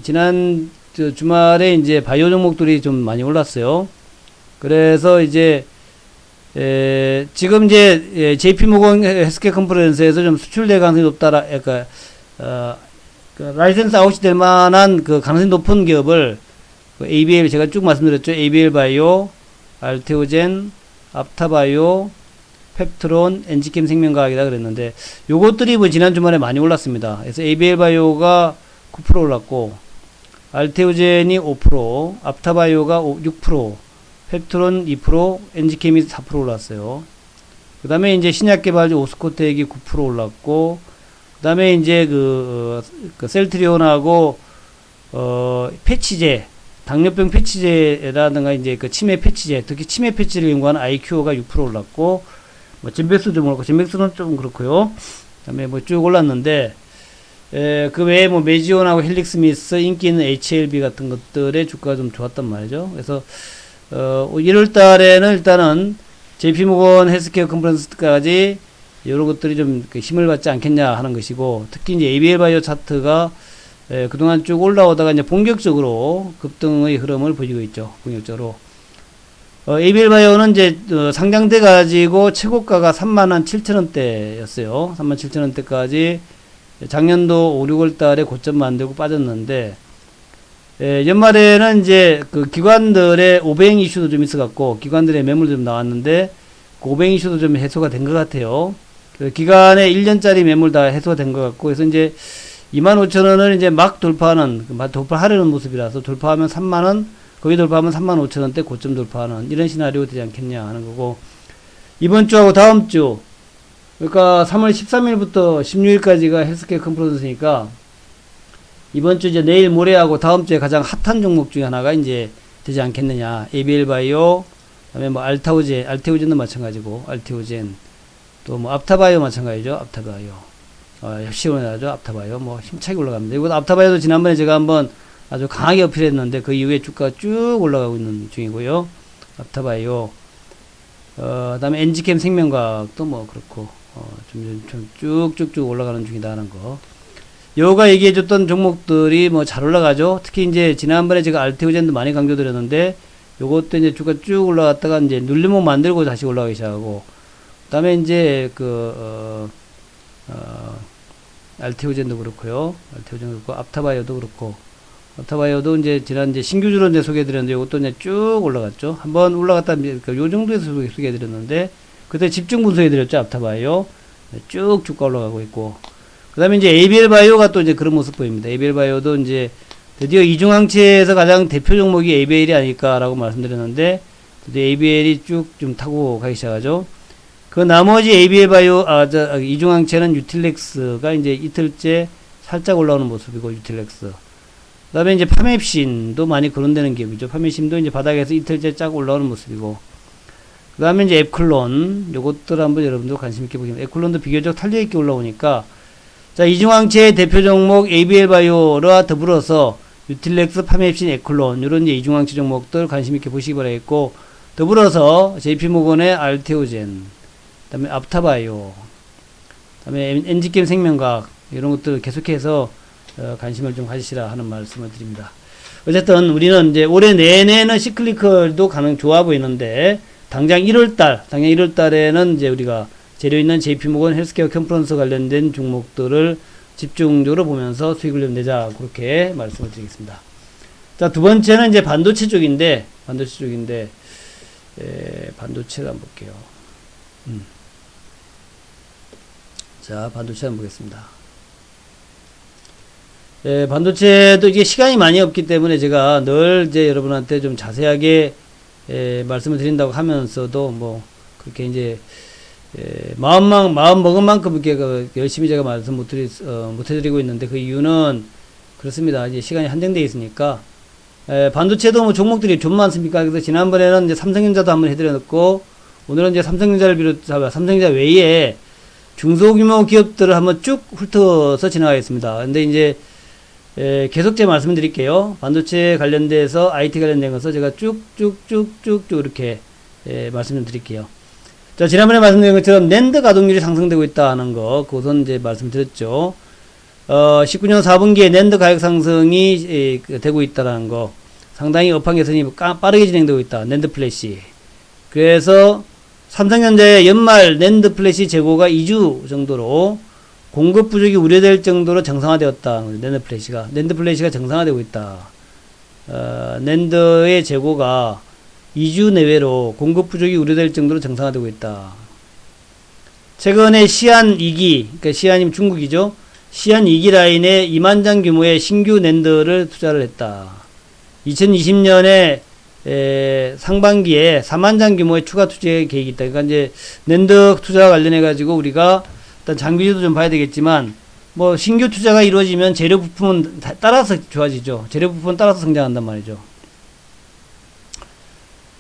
지난 주말에 이제 바이오 종목들이 좀 많이 올랐어요. 그래서 이제 지금 이제 JP모건 헬스케어 컨퍼런스에서 좀 수출될 가능성이 높다라, 그러니까 라이센스 아웃이 될 만한 그 가능성이 높은 기업을 ABL, 제가 쭉 말씀드렸죠. ABL 바이오, 알테오젠, 앞타바이오, 펩트론, 엔지캠 생명과학이다 그랬는데, 요것들이 뭐 지난 주말에 많이 올랐습니다. 그래서 ABL 바이오가 9% 올랐고, 알테오젠이 5%, 앞타바이오가 6%, 펩트론 2%, 엔지캠이 4% 올랐어요. 그 다음에 이제 신약개발주 오스코텍이 9% 올랐고, 그 다음에 이제 셀트리온하고, 패치제, 당뇨병 패치제라든가 이제 그 치매 패치제, 특히 치매 패치를 연구하는 IQ가 6% 올랐고, 뭐 진백수 좀 올랐고, 진백수는 좀 그렇고요. 그 다음에 뭐 쭉 올랐는데, 그 외에 뭐 메지온하고 헬릭스미스, 인기 있는 HLB 같은 것들의 주가가 좀 좋았단 말이죠. 그래서 1월 달에는 일단은 JP모건 헬스케어 컨퍼런스까지 이런 것들이 좀 힘을 받지 않겠냐 하는 것이고, 특히 이제 ABL 바이오 차트가 그동안 쭉 올라오다가 이제 본격적으로 급등의 흐름을 보이고 있죠. 본격적으로. ABL 바이오는 이제 상장돼 가지고 최고가가 37,000원대였어요. 37,000원대까지 작년도 5, 6월 달에 고점 만들고 빠졌는데, 연말에는 이제 그 기관들의 오뱅 이슈도 좀 있어갖고, 기관들의 매물도 좀 나왔는데, 그 오뱅 이슈도 좀 해소가 된 것 같아요. 기간에 1년짜리 매물 다 해소가 된 것 같고, 그래서 이제 25,000원을 이제 막 돌파하려는 모습이라서 돌파하면 3만원, 거기 돌파하면 35,000원대 고점 돌파하는 이런 시나리오 되지 않겠냐 하는 거고, 이번 주하고 다음 주, 그러니까 3월 13일부터 16일까지가 헬스케어 컨퍼런스니까, 이번 주 이제 내일 모레하고 다음 주에 가장 핫한 종목 중에 하나가 이제 되지 않겠느냐. ABL 바이오, 그다음에 뭐 알테오젠도 마찬가지고, 알테오젠, 또 뭐 앞타바이오 마찬가지죠. 앞타바이오. 시원하죠. 앞타바이오. 뭐 힘차게 올라갑니다. 이거 앞타바이오도 지난번에 제가 한번 아주 강하게 어필했는데 그 이후에 주가가 쭉 올라가고 있는 중이고요. 앞타바이오. 그다음에 엔지캠 생명과학도 뭐 그렇고, 좀 쭉쭉쭉 올라가는 중이다 하는 거. 요가 얘기해줬던 종목들이 뭐 잘 올라가죠. 특히 이제 지난번에 제가 알테오젠도 많이 강조드렸는데, 요것도 이제 주가 쭉 올라갔다가 이제 눌림목 만들고 다시 올라가기 시작하고, 그 다음에 이제 알테오젠도 그렇고요. 알테오젠도 그렇고, 앞타바이오도 그렇고, 앞타바이오도 이제 지난 이제 신규주로 이제 소개해드렸는데, 요것도 이제 쭉 올라갔죠. 한번 올라갔다, 요 정도에서 소개해드렸는데, 그때 집중 분석해드렸죠. 앞타바이오. 쭉 주가 올라가고 있고. 그 다음에 이제 ABL 바이오가 또 이제 그런 모습 보입니다. ABL 바이오도 이제 드디어 이중항체에서 가장 대표 종목이 ABL이 아닐까라고 말씀드렸는데, 드디어 ABL이 쭉 좀 타고 가기 시작하죠. 그 나머지 ABL 바이오, 이중항체는 유틸렉스가 이제 이틀째 살짝 올라오는 모습이고, 유틸렉스. 그 다음에 이제 파맵신도 많이 거론되는 기업이죠. 파맵신도 이제 바닥에서 이틀째 쫙 올라오는 모습이고, 그 다음에 이제 에클론, 요것들 한번 여러분들 관심있게 보시면, 에클론도 비교적 탄력있게 올라오니까, 자, 이중항체의 대표 종목 ABL 바이오와 더불어서 유틸렉스, 파맵신, 에클론, 요런 이제 이중항체 종목들 관심있게 보시기 바라겠고, 더불어서 JP모건의 알테오젠, 그 다음에 앞타바이오, 그 다음에 엔지캠 생명과학, 이런 것들 계속해서 관심을 좀 가지시라 하는 말씀을 드립니다. 어쨌든 우리는 이제 올해 내내는 시클리컬도 가능 좋아 보이는데, 당장 1월달에는 이제 우리가 재료 있는 JP모건 헬스케어 컨퍼런스 관련된 종목들을 집중적으로 보면서 수익을 좀 내자, 그렇게 말씀을 드리겠습니다. 자, 두 번째는 이제 반도체 쪽인데, 반도체를 한번 볼게요. 자, 반도체 한번 보겠습니다. 반도체도 이게 시간이 많이 없기 때문에 제가 늘 이제 여러분한테 좀 자세하게 말씀을 드린다고 하면서도 뭐 그렇게 이제 마음 먹은 만큼 이렇게 열심히 제가 말씀 못 해드리고 있는데, 그 이유는 그렇습니다. 이제 시간이 한정되어 있으니까. 반도체도 뭐 종목들이 좀 많습니까? 그래서 지난번에는 이제 삼성전자도 한번 해드렸고, 오늘은 이제 삼성전자 외에 중소규모 기업들을 한번 쭉 훑어서 지나가겠습니다. 근데 이제 계속 제가 말씀드릴게요. 반도체 관련돼서 IT 관련된 것을 제가 쭉쭉쭉쭉 이렇게 말씀 좀 드릴게요. 자, 지난번에 말씀드린 것처럼 낸드 가동률이 상승되고 있다는 거, 그것은 이제 말씀드렸죠. 19년 4분기에 낸드 가격 상승이 되고 있다는 거, 상당히 업황 개선이 빠르게 진행되고 있다. 낸드 플래시. 그래서 삼성전자의 연말 낸드 플래시 재고가 2주 정도로 공급 부족이 우려될 정도로 정상화되었다. 낸드 플래시가 정상화되고 있다. 낸드의 재고가 2주 내외로 공급 부족이 우려될 정도로 정상화되고 있다. 최근에 시안 2기, 그러니까 시안이면 중국이죠. 시안 2기 라인에 2만 장 규모의 신규 낸드를 투자를 했다. 2020년에 상반기에 4만 장 규모의 추가 투자 계획이 있다. 그러니까 이제 낸드 투자와 관련해 가지고 우리가 일단 장비도 좀 봐야 되겠지만, 뭐 신규 투자가 이루어지면 재료 부품은 따라서 좋아지죠. 재료 부품은 따라서 성장한단 말이죠.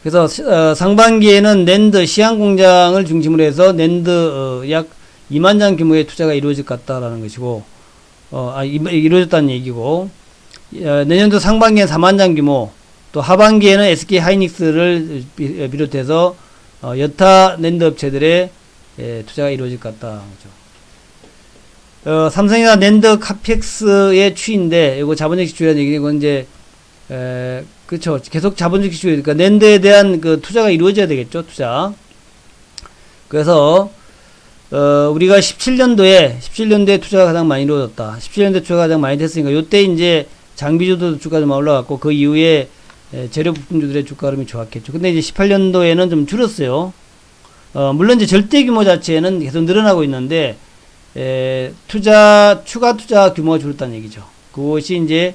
그래서 상반기에는 낸드 시안 공장을 중심으로 해서 낸드 약 2만 장 규모의 투자가 이루어질 것 같다라는 것이고, 이루어졌다는 얘기고, 내년도 상반기에는 4만 장 규모, 또 하반기에는 SK 하이닉스를 비롯해서 여타 낸드 업체들의 투자가 이루어질 것 같다. 그렇죠. 삼성이나 낸드 카펙스의 추이인데, 이거 자본주의 기초라는 얘기는 이건 이제 그렇죠. 계속 자본주의 기초, 그러니까 낸드에 대한 그 투자가 이루어져야 되겠죠. 투자. 그래서 우리가 17년도에 투자가 가장 많이 이루어졌다. 17년도에 투자가 가장 많이 됐으니까, 요때 이제 장비주도 주가 좀 올라갔고, 그 이후에 재료 부품주들의 주가 흐름이 좋았겠죠. 근데 이제 18년도에는 좀 줄었어요. 물론 이제 절대 규모 자체는 계속 늘어나고 있는데, 추가 투자 규모가 줄었다는 얘기죠. 그것이 이제,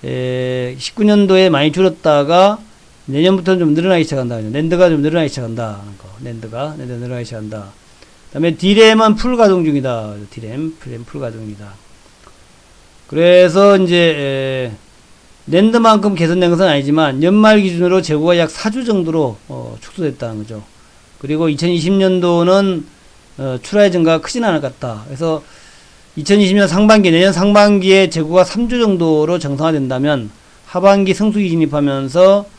19년도에 많이 줄었다가, 내년부터는 좀 늘어나기 시작한다. 낸드가 좀 늘어나기 시작한다. 낸드가 늘어나기 시작한다. 그 다음에 D램은 풀 가동 중이다. D램 풀 가동이다. 그래서 이제, 낸드만큼 개선된 것은 아니지만, 연말 기준으로 재고가 약 4주 정도로, 축소됐다는 거죠. 그리고 2020년도는, 출하의 증가가 크진 않을 것 같다. 그래서, 2020년 상반기, 내년 상반기에 재고가 3주 정도로 정상화된다면, 하반기 성수기 진입하면서,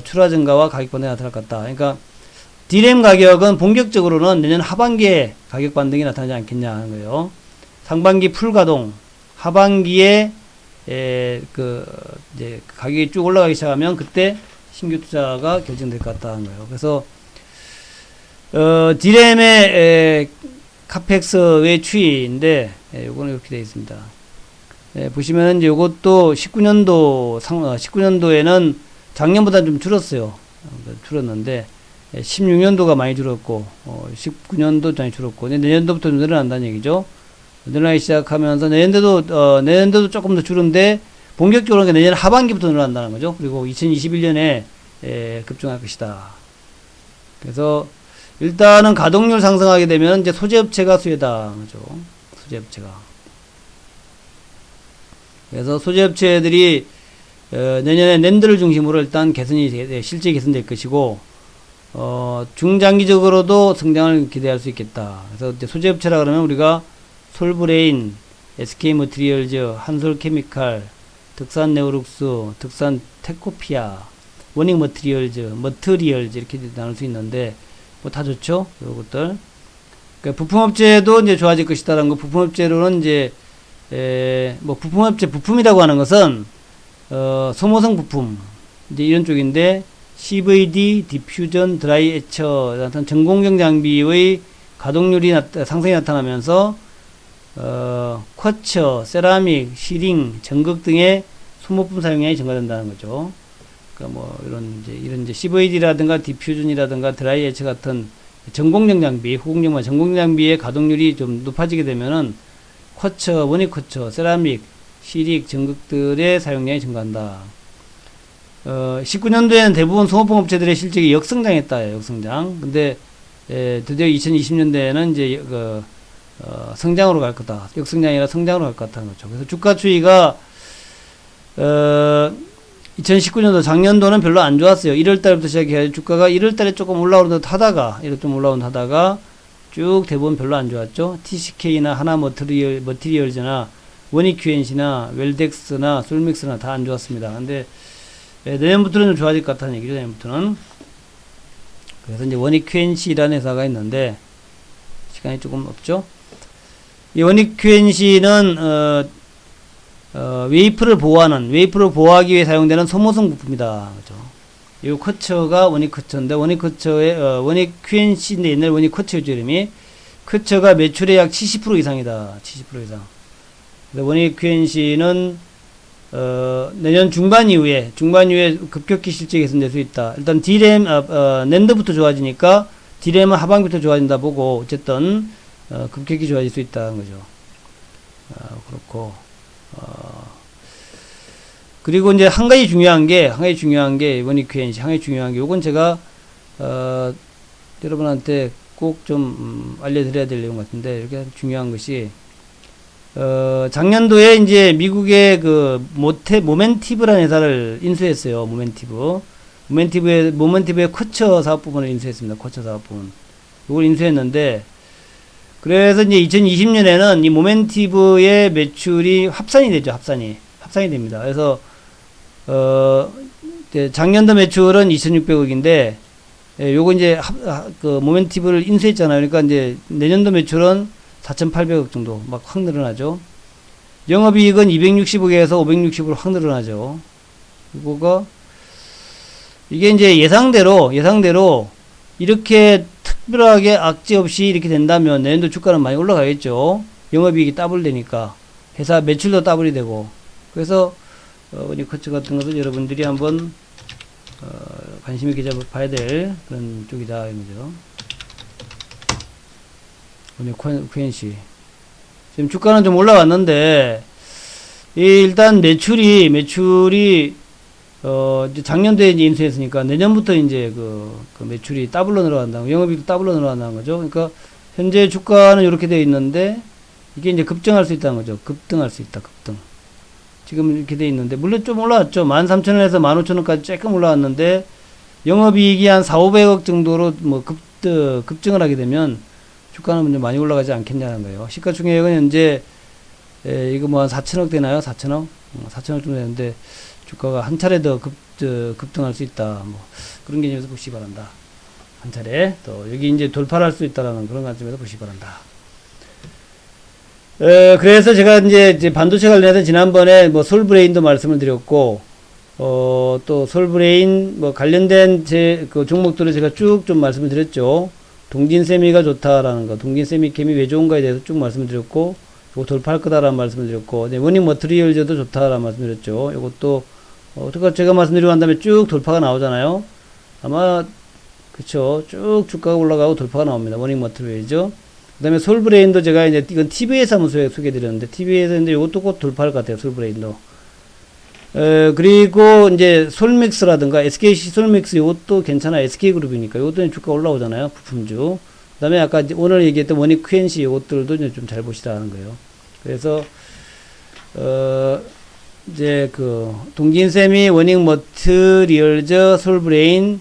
출하 증가와 가격 반등이 나타날 것 같다. 그러니까, D램 가격은 본격적으로는 내년 하반기에 가격 반등이 나타나지 않겠냐 하는 거예요. 상반기 풀 가동, 하반기에 이제 가격이 쭉 올라가기 시작하면 그때 신규 투자가 결정될 것 같다는 거예요. 그래서 D램의 카펙스의 추이인데, 요거는 이렇게 되어 있습니다. 보시면은 이제 요것도 19년도에는 작년보다 좀 줄었어요. 줄었는데, 16년도가 많이 줄었고, 19년도 많이 줄었고, 내년도부터 늘어난다는 얘기죠. 늘어나기 시작하면서, 내년도도 조금 더 줄은데, 본격적으로 내년 하반기부터 늘어난다는 거죠. 그리고 2021년에, 급증할 것이다. 그래서, 일단은 가동률 상승하게 되면, 이제 소재업체가 수혜다. 그죠. 소재업체가. 그래서 소재업체들이, 내년에 낸드를 중심으로 일단 실제 개선될 것이고, 중장기적으로도 성장을 기대할 수 있겠다. 그래서 이제 소재업체라 그러면 우리가 솔브레인, SK 머티리얼즈, 한솔 케미칼, 덕산 네오룩스, 덕산 테코피아, 워닝 머티리얼즈 이렇게 나눌 수 있는데, 뭐 다 좋죠? 요것들. 그러니까 부품업체도 이제 좋아질 것이다라는 거, 부품업체로는 이제, 뭐 부품업체, 부품이라고 하는 것은, 소모성 부품, 이제 이런 쪽인데, CVD, 디퓨전, 드라이 에처 같은 전공정 장비의 가동률이 상승이 나타나면서 쿼처, 세라믹, 시링, 전극 등의 소모품 사용량이 증가된다는 거죠. 그러니까 뭐 이런 이제 CVD라든가 디퓨전이라든가 드라이 에처 같은 전공정 장비, 후공정만 전공정 장비의 가동률이 좀 높아지게 되면은 쿼처, 원익 쿼처, 세라믹, 시릭, 전극들의 사용량이 증가한다. 19년도에는 대부분 소모품 업체들의 실적이 역성장했다. 역성장. 근데 드디어 2020년대에는 이제 성장으로 갈 거다. 역성장이라 성장으로 갈 것 같다는 거죠. 그래서 주가 추이가 2019년도 작년도는 별로 안 좋았어요. 1월달부터 시작해 주가가 1월달에 조금 올라오는 듯 하다가 쭉 대부분 별로 안 좋았죠. TCK나 하나 머티리얼즈나 원익 QNC나 웰덱스나 솔믹스나 다 안 좋았습니다. 근데 내년부터는 좀 좋아질 것 같다는 얘기죠. 내년부터는. 그래서 이제 원익 QNC라는 회사가 있는데 시간이 조금 없죠. 이 원익 QNC는 웨이프를 보호하기 위해 사용되는 소모성 부품이다. 그죠? 이 쿼처가 원익 쿼처인데 원익 QNC인데 옛날 원익 쿼처였죠. 이름이. 쿼처가 매출의 약 70% 이상이다. 70% 이상. 원익 QNC는 내년 중반 이후에 급격히 실적이 개선될 수 있다. 일단 D램, 낸드부터 좋아지니까 D램은 하반기부터 좋아진다 보고 어쨌든 급격히 좋아질 수 있다는 거죠. 그렇고 그리고 이제 한 가지 중요한 게 원익 QNC 한 가지 중요한 게 요건 제가 여러분한테 꼭 좀 알려드려야 될 내용 같은데 이렇게 중요한 것이 작년도에 이제 미국의 모멘티브라는 회사를 인수했어요. 모멘티브의 쿼처 사업 부분을 인수했습니다. 쿼처 사업 부분. 이걸 인수했는데, 그래서 이제 2020년에는 이 모멘티브의 매출이 합산이 되죠. 합산이 됩니다. 그래서, 작년도 매출은 2,600억인데, 요거 이제 모멘티브를 인수했잖아요. 그러니까 이제 내년도 매출은 4,800억 정도 막 확 늘어나죠. 영업이익은 260억에서 560으로 확 늘어나죠. 이게 이제 예상대로 이렇게 특별하게 악재 없이 이렇게 된다면 내년도 주가는 많이 올라가겠죠. 영업이익이 더블 되니까 회사 매출도 더블이 되고. 그래서 원익커츠 같은 것을 여러분들이 한번 관심 있게 봐야 될 그런 쪽이다 이거죠. 원익QNC 지금 주가는 좀 올라왔는데 일단 매출이 이제 작년도에 이제 인수했으니까 내년부터 이제 그 매출이 더블로 늘어난다고, 영업이익도 더블로 늘어난다는 거죠. 그러니까 현재 주가는 이렇게 되어 있는데 이게 이제 급증할 수 있다는 거죠. 급등할 수 있다. 급등. 지금 이렇게 되어 있는데 물론 좀 올라왔죠. 13,000원에서 15,000원까지 조금 올라왔는데 영업이익이 한 4,500억 정도로 뭐 급증을 하게 되면 주가는 좀 많이 올라가지 않겠냐는 거예요. 시가총액은 현재 이거 뭐 한 4,000억 되나요? 4,000억? 4,000억 정도 되는데 주가가 한 차례 더 급등할 수 있다. 뭐 그런 개념에서 보시기 바란다. 한 차례 또 여기 이제 돌파를 할 수 있다라는 그런 관점에서 보시기 바란다. 그래서 제가 이제 반도체 관련해서 지난번에 뭐 솔브레인도 말씀을 드렸고, 또 솔브레인 뭐 관련된 그 종목들을 제가 쭉 좀 말씀을 드렸죠. 동진세미가 좋다라는 거, 동진세미캠이 왜 좋은가에 대해서 쭉 말씀을 드렸고, 이거 돌파할 거다라는 말씀을 드렸고, 네, 원익 머트리얼즈도 좋다라는 말씀을 드렸죠. 이것도, 제가 말씀드리고 난 다음에 쭉 돌파가 나오잖아요. 아마, 그쵸. 쭉 주가가 올라가고 돌파가 나옵니다. 원익 머트리얼즈. 그 다음에 솔브레인도 제가 이제, 이건 TV에서 한번 소개해드렸는데, TV에서 이제 이것도 곧 돌파할 것 같아요. 솔브레인도. 그리고 이제 솔믹스라든가, SKC 솔믹스 이것도 괜찮아. SK그룹이니까. 이것도 주가 올라오잖아요. 부품주. 그 다음에 아까 오늘 얘기했던 원익 QNC 이것들도 좀 잘 보시라는 거예요. 그래서, 이제 동진세미, 원익 머트리얼즈, 솔브레인,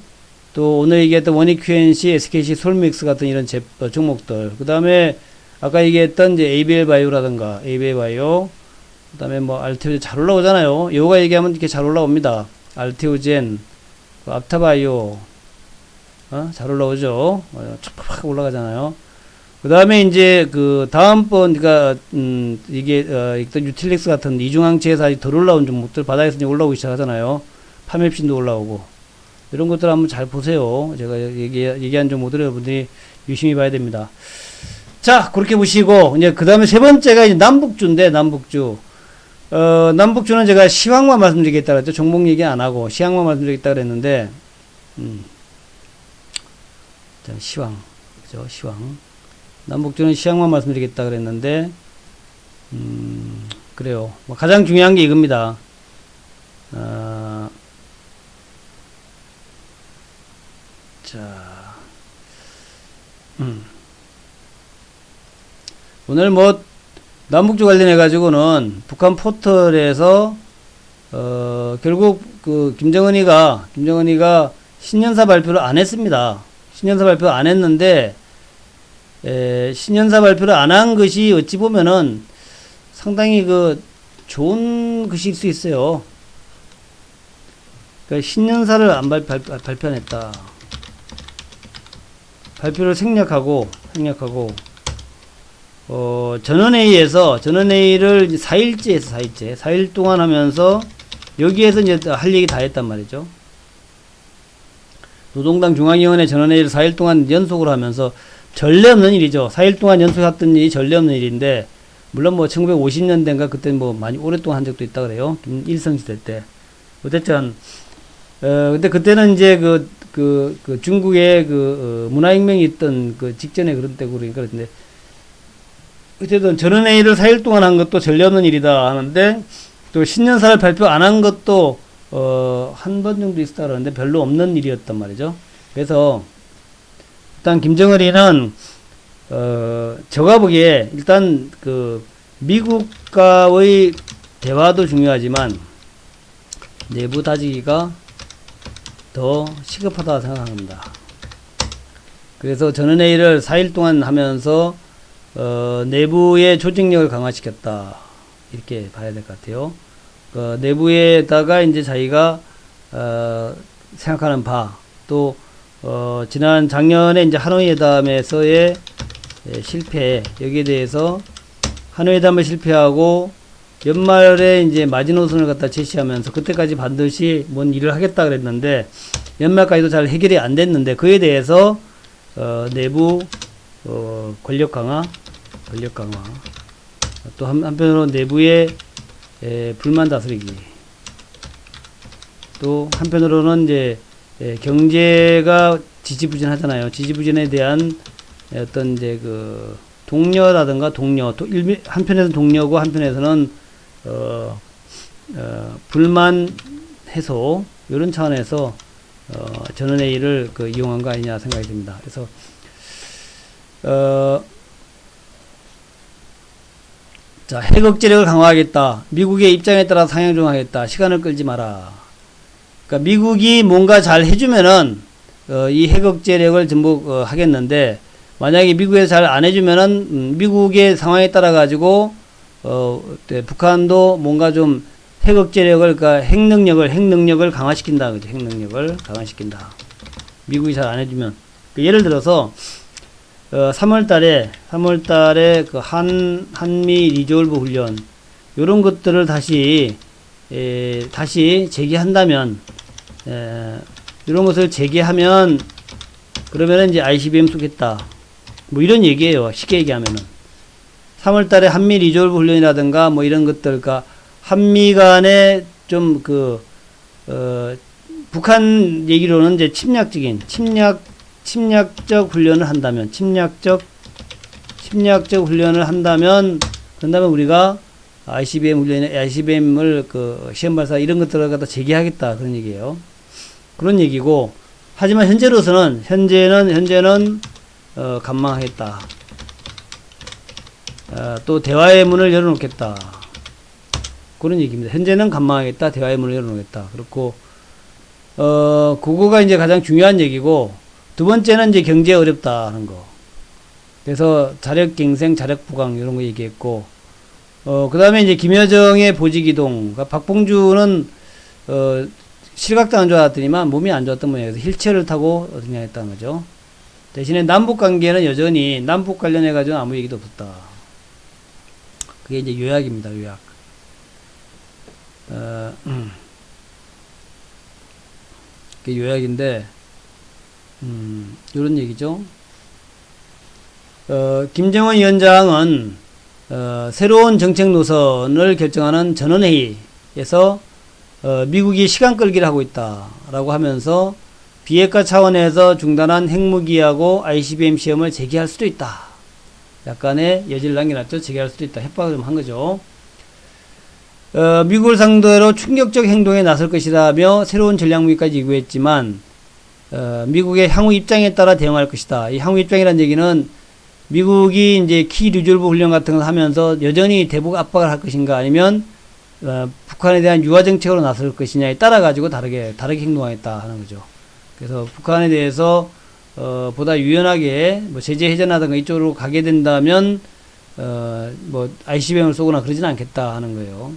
또 오늘 얘기했던 원익 QNC, SKC 솔믹스 같은 이런 종목들. 그 다음에 아까 얘기했던 이제 ABL 바이오라든가, ABL 바이오, 그 다음에 뭐 알테오젠 잘 올라오잖아요. 요가 얘기하면 이렇게 잘 올라옵니다. 알테오젠, 앞타바이오, 잘 올라오죠. 촥 올라가잖아요. 그 다음에 이제 다음번, 이게, 일단 유틸렉스 같은 이중항체에서 아직 덜 올라온 종목들 바닥에서 이제 올라오기 시작하잖아요. 파맵신도 올라오고. 이런 것들 한번 잘 보세요. 제가 얘기한 종목들 여러분들이 유심히 봐야 됩니다. 자, 그렇게 보시고, 이제 그 다음에 세 번째가 이제 남북주인데, 남북주. 남북주는 제가 시황만 말씀드리겠다 그랬죠. 종목 얘기 안 하고, 시황만 말씀드리겠다 그랬는데, 자, 시황. 그죠, 시황. 남북주는 시황만 말씀드리겠다 그랬는데, 그래요. 뭐 가장 중요한 게 이겁니다. 자, 오늘 뭐, 남북주 관련해가지고는 북한 포털에서, 결국 김정은이가 신년사 발표를 안 했습니다. 신년사 발표 안 했는데, 신년사 발표를 안 한 것이 어찌 보면은 상당히 좋은 것일 수 있어요. 그러니까 신년사를 안 발표했다. 발표를 생략하고, 전원회의를 4일째 해서 4일 동안 하면서, 여기에서 이제 할 얘기 다 했단 말이죠. 노동당 중앙위원회 전원회의를 4일 동안 연속으로 하면서, 전례 없는 일이죠. 4일 동안 연속했던 일이 전례 없는 일인데, 물론 뭐 1950년대인가 그때 뭐 많이 오랫동안 한 적도 있다 그래요. 일성시대 때. 어쨌든, 근데 그때는 이제 중국의 문화혁명이 있던 직전에 그런 때고 그러니까 그런데, 어쨌든 전원회의를 4일 동안 한 것도 전례 없는 일이다 하는데, 또 신년사를 발표 안 한 것도, 한 번 정도 있었다 그러는데 별로 없는 일이었단 말이죠. 그래서, 일단 김정은이는, 제가 보기에 일단 미국과의 대화도 중요하지만, 내부 다지기가 더 시급하다 생각합니다. 그래서 전원회의를 4일 동안 하면서 내부의 조직력을 강화시켰다 이렇게 봐야 될 것 같아요. 내부에다가 이제 자기가 생각하는 바, 또 지난 작년에 이제 하노이 회담에서의 실패, 여기에 대해서 하노이 회담을 실패하고 연말에 이제 마지노선을 갖다 제시하면서 그때까지 반드시 뭔 일을 하겠다 그랬는데 연말까지도 잘 해결이 안 됐는데, 그에 대해서 내부 권력 강화, 또 한편으로 내부의 불만 다스리기, 또 한편으로는 이제 경제가 지지부진하잖아요. 지지부진에 대한 어떤 이제 그 동료라든가 한편에서는 동료고 한편에서는 불만 해소, 이런 차원에서 전원회의를 이용한 거 아니냐 생각이 듭니다. 그래서 자, 핵 억제력을 강화하겠다. 미국의 입장에 따라 상향 조정하겠다. 시간을 끌지 마라. 그러니까 미국이 뭔가 잘 해주면은 이 핵 억제력을 전부 하겠는데, 만약에 미국에서 잘 안 해주면은 미국의 상황에 따라 가지고 북한도 뭔가 좀 핵 억제력을, 그러니까 핵 능력을 강화시킨다. 그죠? 핵 능력을 강화시킨다. 미국이 잘 안 해주면. 예를 들어서 3월 달에 그 한미 리졸브 훈련, 요런 것들을 다시 재개한다면, 이런 것을 재개하면, 그러면은 이제 ICBM 쏘겠다. 뭐 이런 얘기예요. 쉽게 얘기하면은. 3월 달에 한미 리졸브 훈련이라든가 뭐 이런 것들, 그러니까 한미 간에 좀 북한 얘기로는 이제 침략적 훈련을 한다면, 침략적 훈련을 한다면, 그런다면 우리가 ICBM을 시험 발사 이런 것들을 갖다 재개하겠다. 그런 얘기예요. 그런 얘기고, 하지만 현재는 간망하겠다. 또 대화의 문을 열어놓겠다. 그런 얘기입니다. 현재는 간망하겠다. 대화의 문을 열어놓겠다. 그렇고, 그거가 이제 가장 중요한 얘기고, 두 번째는 이제 경제 어렵다 하는 거. 그래서 자력갱생, 자력부강 이런 거 얘기했고, 그 다음에 이제 김여정의 보직이동. 그러니까 박봉주는 실각도 안 좋았더니만 몸이 안 좋았던 모양이어서 휠체어를 타고 등장했다는 거죠. 대신에 남북 관계는 여전히 남북 관련해 가지고 아무 얘기도 없었다. 그게 이제 요약입니다. 요약. 그게 요약인데, 요런 얘기죠. 김정은 위원장은 새로운 정책 노선을 결정하는 전원회의에서 미국이 시간 끌기를 하고 있다라고 하면서 비핵화 차원에서 중단한 핵무기하고 ICBM 시험을 재개할 수도 있다. 약간의 여지를 남겨놨죠. 재개할 수도 있다. 협박을 좀 한 거죠. 미국을 상대로 충격적 행동에 나설 것이라며 새로운 전략무기까지 예고했지만, 미국의 향후 입장에 따라 대응할 것이다. 이 향후 입장이라는 얘기는 미국이 이제 키 리졸브 훈련 같은 걸 하면서 여전히 대북 압박을 할 것인가, 아니면 북한에 대한 유화 정책으로 나설 것이냐에 따라 가지고 다르게 행동하겠다 하는 거죠. 그래서 북한에 대해서 보다 유연하게 뭐 제재 해제라든가 이쪽으로 가게 된다면 뭐 ICBM을 쏘거나 그러지는 않겠다 하는 거예요.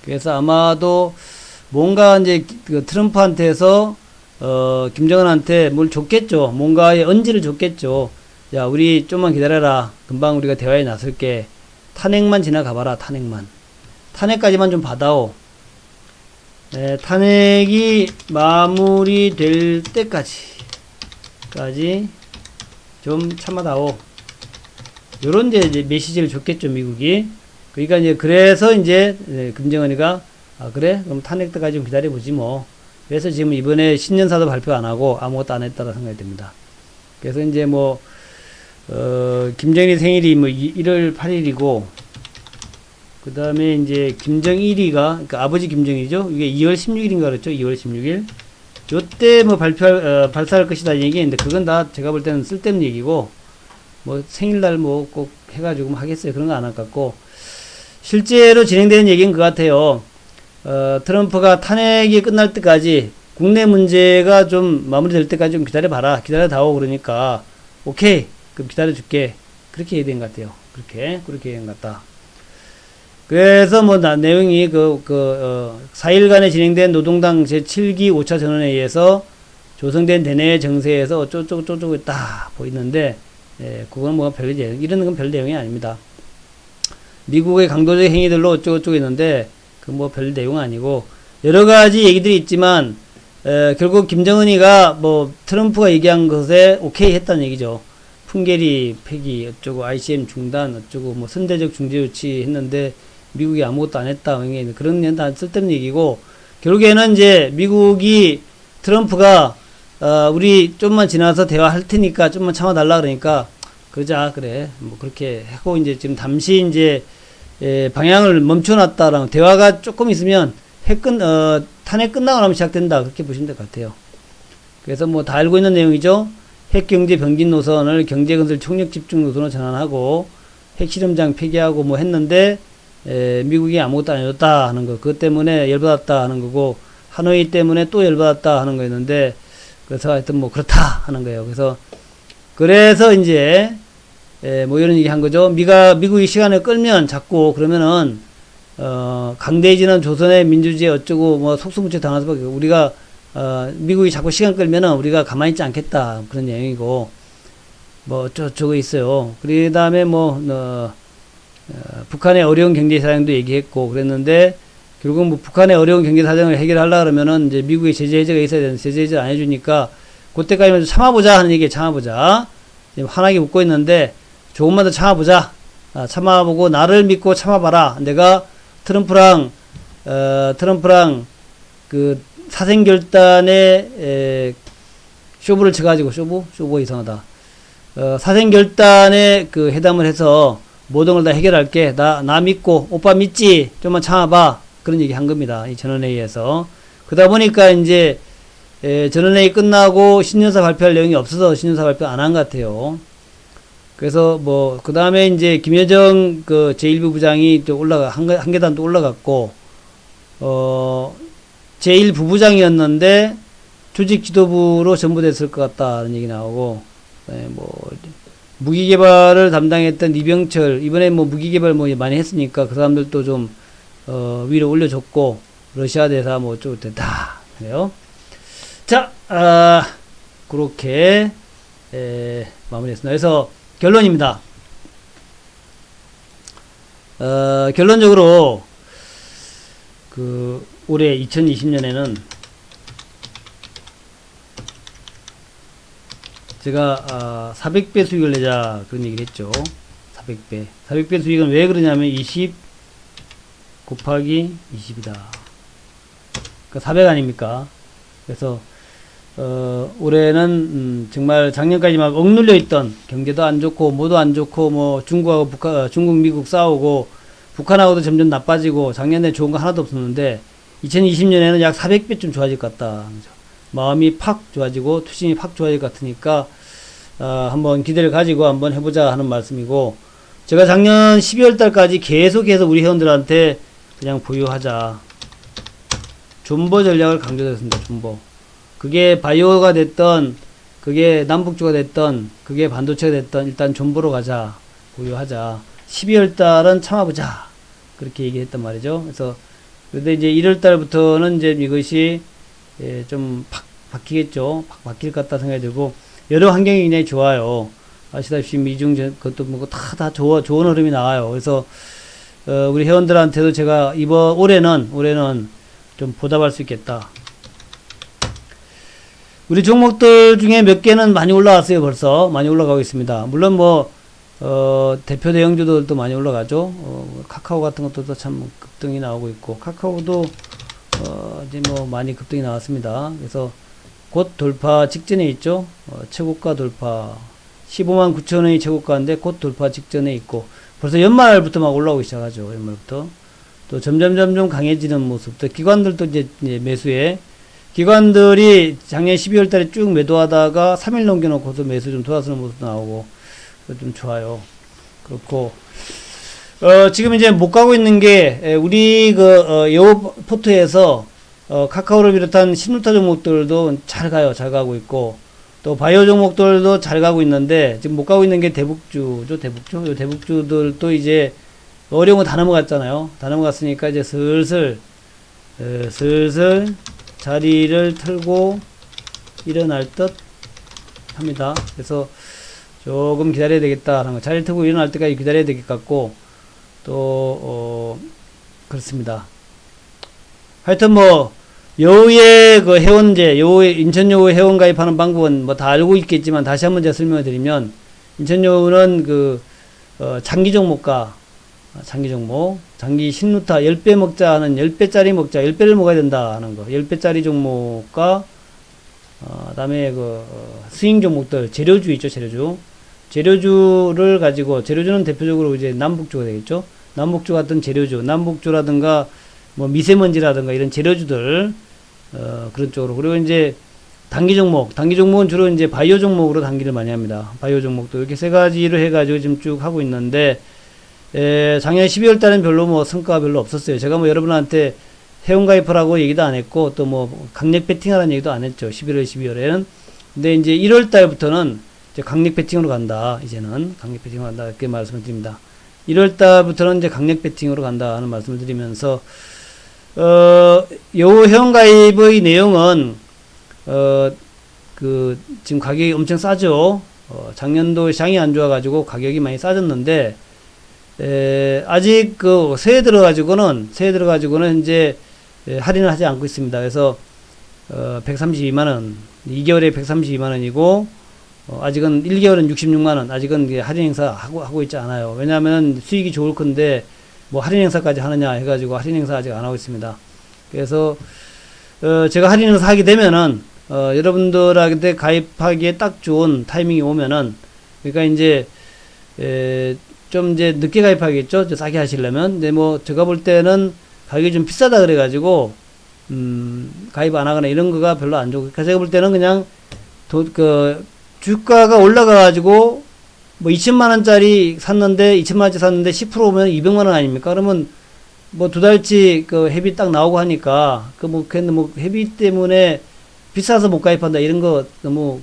그래서 아마도 뭔가 이제 그 트럼프한테서 김정은한테 뭘 줬겠죠. 뭔가의 언지를 줬겠죠. 야, 우리 좀만 기다려라. 금방 우리가 대화에 나설게. 탄핵만 지나가봐라. 탄핵까지만 좀 받아오. 탄핵이 마무리될 때까지 좀 참아다오. 요런 이제 메시지를 줬겠죠, 미국이. 그러니까 이제 그래서 이제 김정은이가 그래? 그럼 탄핵 때까지 좀 기다려보지 뭐. 그래서 지금 이번에 신년사도 발표 안 하고 아무것도 안 했다고 생각이 됩니다. 그래서 이제 뭐 김정일이 생일이 뭐 1월 8일이고, 그 다음에 이제 김정일이가, 그러니까 아버지 김정일이죠. 이게 2월 16일인가 그랬죠. 2월 16일. 요때 뭐 발사할 것이다 얘기했는데, 그건 다 제가 볼 때는 쓸데없는 얘기고, 뭐 생일날 뭐 꼭 해가지고 뭐 하겠어요. 그런 거 안 할 것 같고, 실제로 진행되는 얘기는 그 같아요. 트럼프가 탄핵이 끝날 때까지, 국내 문제가 좀 마무리될 때까지 좀 기다려봐라. 기다려다오. 그러니까, 오케이. 그럼 기다려줄게. 그렇게 얘기된 것 같아요. 그렇게 얘기한 것 같다. 그래서 뭐 내용이 4일간에 진행된 노동당 제7기 5차 전원회의에서 조성된 대내 정세에서 어쩌고저쩌고 딱 보이는데, 그건 뭐 별 내용, 이런 건 별 내용이 아닙니다. 미국의 강도적 행위들로 어쩌고저쩌고 있는데, 그 뭐 별 내용은 아니고, 여러 가지 얘기들이 있지만, 결국 김정은이가 뭐 트럼프가 얘기한 것에 오케이 했다는 얘기죠. 풍계리 폐기 어쩌고 ICM 중단 어쩌고 뭐 선제적 중재 조치 했는데 미국이 아무것도 안 했다. 그런 다 쓸데없는 얘기고, 결국에는 이제 미국이 트럼프가 우리 좀만 지나서 대화할 테니까 좀만 참아달라 그러니까 그러자 그래 뭐 그렇게 하고 이제 지금 잠시 이제 방향을 멈춰놨다라는, 대화가 조금 있으면 탄핵 끝나고 나면 시작된다, 그렇게 보시면 될 것 같아요. 그래서 뭐 다 알고 있는 내용이죠. 핵경제 병진 노선을 경제건설 총력 집중 노선으로 전환하고 핵실험장 폐기하고 뭐 했는데 미국이 아무것도 안 해줬다 하는 거, 그것 때문에 열받았다 하는 거고, 하노이 때문에 또 열받았다 하는 거였는데, 그래서 하여튼 뭐 그렇다 하는 거예요. 그래서 이제 뭐 이런 얘기 한 거죠. 미국이 시간을 끌면 자꾸 그러면은 강대해지는 조선의 민주주의 어쩌고 뭐 속수무책 당할 수밖에, 우리가 미국이 자꾸 시간 끌면은 우리가 가만히 있지 않겠다, 그런 내용이고, 뭐 저거 있어요. 그 다음에 북한의 어려운 경제 사정도 얘기했고 그랬는데, 결국 뭐 북한의 어려운 경제 사정을 해결하려 그러면은 이제 미국의 제재 해제가 있어야 되는데 제재 해제를 안 해주니까 그때까지만 참아보자 하는 얘기에 참아보자. 지금 환하게 웃고 있는데 조금만 더 참아보자. 참아보고 나를 믿고 참아봐라. 내가 트럼프랑 그 사생결단에 쇼부를 쳐가지고, 쇼부 이상하다. 사생결단에 그 회담을 해서 모든 걸 다 해결할게. 나 믿고, 오빠 믿지? 좀만 참아봐. 그런 얘기 한 겁니다. 이 전원회의에서. 그러다 보니까 이제, 전원회의 끝나고 신년사 발표할 내용이 없어서 신년사 발표 안 한 것 같아요. 그래서 뭐, 그 다음에 이제 김여정 그 제1부 부장이 또 한 계단 또 올라갔고, 제1부부장이었는데 조직 지도부로 전부됐을 것 같다는 얘기 나오고, 뭐, 무기개발을 담당했던 이병철, 이번에 뭐 무기개발 뭐 많이 했으니까 그 사람들도 좀, 위로 올려줬고, 러시아 대사 뭐 좀 됐다. 그래요. 자, 그렇게, 마무리했습니다. 그래서 결론입니다. 결론적으로, 올해 2020년에는 제가 400배 수익을 내자 그런 얘기를 했죠. 400배 수익은 왜 그러냐면 20 곱하기 20이다. 그러니까 400 아닙니까? 그래서 올해는 정말 작년까지 막 억눌려 있던, 경제도 안 좋고 뭐도 안 좋고 뭐 중국하고 중국 미국 싸우고 북한하고도 점점 나빠지고 작년에 좋은 거 하나도 없었는데 2020년에는 약 400배쯤 좋아질 것 같다. 마음이 팍 좋아지고 투심이 팍 좋아질 것 같으니까 한번 기대를 가지고 한번 해보자 하는 말씀이고, 제가 작년 12월 달까지 계속해서 우리 회원들한테 그냥 보유하자, 존버 전략을 강조했습니다. 존버. 그게 바이오가 됐던, 그게 남북주가 됐던, 그게 반도체가 됐던, 일단 존버로 가자, 보유하자, 12월 달은 참아보자, 그렇게 얘기했단 말이죠. 그래서 근데 이제 1월 달부터는 이제 이것이 좀 바뀌겠죠. 바뀔 것 같다 생각이 들고, 여러 환경이 굉장히 좋아요. 아시다시피 미중 그것도 뭐 다 좋은 흐름이 나와요. 그래서 우리 회원들한테도 제가 올해는 좀 보답할 수 있겠다. 우리 종목들 중에 몇 개는 많이 올라왔어요. 벌써 많이 올라가고 있습니다. 물론 뭐 대표 대형주들도 많이 올라가죠. 카카오 같은 것도 참 급등이 나오고 있고, 카카오도 이제 뭐 많이 급등이 나왔습니다. 그래서 곧 돌파 직전에 있죠. 최고가 돌파 15만 9천 원이 최고가인데 곧 돌파 직전에 있고, 벌써 연말부터 막 올라오기 시작하죠. 연말부터 또 점점 강해지는 모습. 또 기관들도 이제 매수에, 기관들이 작년 12월 달에 쭉 매도하다가 3일 넘겨놓고서 매수 좀 돌아서는 모습도 나오고 좀 좋아요. 그렇고 지금 이제 못 가고 있는 게, 우리 여우 포트에서 카카오를 비롯한 신루타 종목들도 잘 가고 있고, 또 바이오 종목들도 잘 가고 있는데 지금 못 가고 있는 게 대북주죠. 대북주들도 이제 어려운 거 다 넘어갔잖아요. 다 넘어갔으니까 이제 슬슬 자리를 털고 일어날 듯 합니다. 그래서 조금 기다려야 되겠다 하는 거, 자리를 털고 일어날 때까지 기다려야 될 것 같고, 또 그렇습니다. 하여튼 뭐 여우의 그 회원제, 여우의 인천여우 회원 가입하는 방법은 뭐 다 알고 있겠지만 다시 한번 제가 설명을 드리면, 인천여우는 그 장기 종목과 장기 종목, 장기 신루타 10배 먹자 하는 10배짜리 먹자, 10배를 먹어야 된다 하는 거, 10배짜리 종목과 그다음에 그 스윙 종목들, 재료주 있죠, 재료주. 재료주를 가지고, 재료주는 대표적으로 이제 남북주가 되겠죠. 남북주 같은 재료주, 남북주라든가 뭐 미세먼지라든가 이런 재료주들, 그런 쪽으로. 그리고 이제 단기 종목, 단기 종목은 주로 이제 바이오 종목으로 단기를 많이 합니다. 바이오 종목도 이렇게 세 가지로 해가지고 지금 쭉 하고 있는데, 작년 12월 달엔 별로 뭐 성과가 별로 없었어요. 제가 뭐 여러분한테 회원가입하라고 얘기도 안 했고, 또 뭐 강력 배팅하라는 얘기도 안 했죠. 11월, 12월에는. 근데 이제 1월 달부터는 이제 강력 배팅으로 간다. 이제는 강력 배팅으로 간다. 이렇게 말씀을 드립니다. 1월 달부터는 이제 강력 배팅으로 간다 하는 말씀을 드리면서, 요 회원가입의 내용은, 지금 가격이 엄청 싸죠. 작년도 시장이 안 좋아가지고 가격이 많이 싸졌는데, 아직 새해 들어가지고는 이제, 할인을 하지 않고 있습니다. 그래서, 132만원, 2개월에 132만원이고, 아직은 1개월은 66만원, 아직은 할인 행사 하고 있지 않아요. 왜냐하면 수익이 좋을 건데, 뭐 할인 행사까지 하느냐 해가지고 할인 행사 아직 안 하고 있습니다. 그래서, 제가 할인 행사 하게 되면은, 여러분들한테 가입하기에 딱 좋은 타이밍이 오면은, 그러니까 이제, 좀 이제 늦게 가입하겠죠? 싸게 하시려면. 근데 뭐, 제가 볼 때는 가격이 좀 비싸다 그래가지고, 가입 안 하거나 이런 거가 별로 안 좋고. 제가 볼 때는 그냥, 주가가 올라가가지고, 뭐 2천만원짜리 샀는데, 2천만원짜리 샀는데 10% 오면 200만원 아닙니까? 그러면, 뭐 2달치 회비 딱 나오고 하니까, 근데 뭐 회비 때문에 비싸서 못 가입한다 이런 거 너무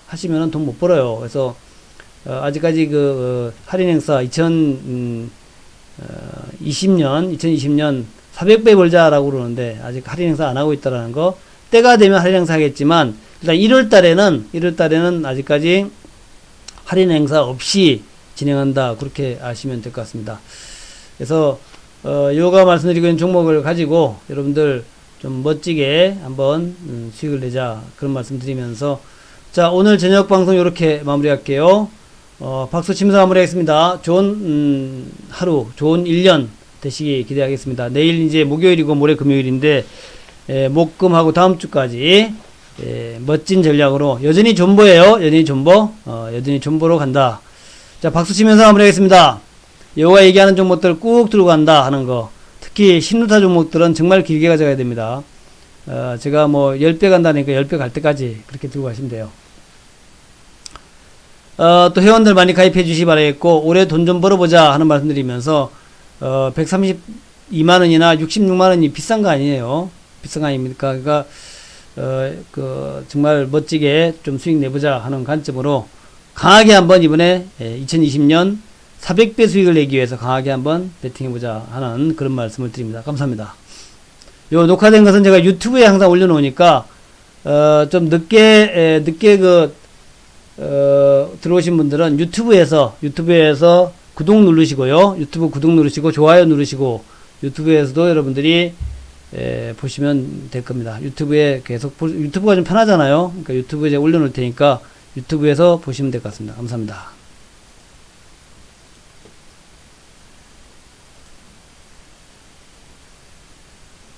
하시면은 돈 못 벌어요. 그래서, 아직까지 할인 행사 2020년 400배 벌자라고 그러는데, 아직 할인 행사 안 하고 있다라는 거, 때가 되면 할인 행사 하겠지만, 일단 1월 달에는 아직까지 할인 행사 없이 진행한다. 그렇게 아시면 될 것 같습니다. 그래서, 요가 말씀드리고 있는 종목을 가지고 여러분들 좀 멋지게 한번 수익을 내자. 그런 말씀 드리면서, 자, 오늘 저녁 방송 이렇게 마무리할게요. 박수 치면서 마무리하겠습니다. 좋은 하루, 좋은 1년 되시기 기대하겠습니다. 내일 이제 목요일이고 모레 금요일인데, 목금하고 다음 주까지 멋진 전략으로 여전히 존버예요. 여전히 존버. 여전히 존버로 간다. 자, 박수 치면서 마무리하겠습니다. 요가 얘기하는 종목들 꾹 들고 간다 하는 거. 특히 신루타 종목들은 정말 길게 가져가야 됩니다. 제가 뭐 10배 간다니까 10배 갈 때까지 그렇게 들고 가시면 돼요. 또 회원들 많이 가입해 주시기 바라겠고, 올해 돈 좀 벌어보자 하는 말씀 드리면서, 132만원이나 66만원이 비싼 거 아니에요. 비싼 거 아닙니까? 그러니까, 정말 멋지게 좀 수익 내보자 하는 관점으로 강하게 한번 이번에 2020년 400배 수익을 내기 위해서 강하게 한번 베팅해보자 하는 그런 말씀을 드립니다. 감사합니다. 요 녹화된 것은 제가 유튜브에 항상 올려놓으니까, 좀 늦게 들어오신 분들은 유튜브에서 구독 누르시고요. 유튜브 구독 누르시고, 좋아요 누르시고, 유튜브에서도 여러분들이 보시면 될 겁니다. 유튜브에 유튜브가 좀 편하잖아요. 그러니까 유튜브에 올려놓을 테니까 유튜브에서 보시면 될 것 같습니다. 감사합니다.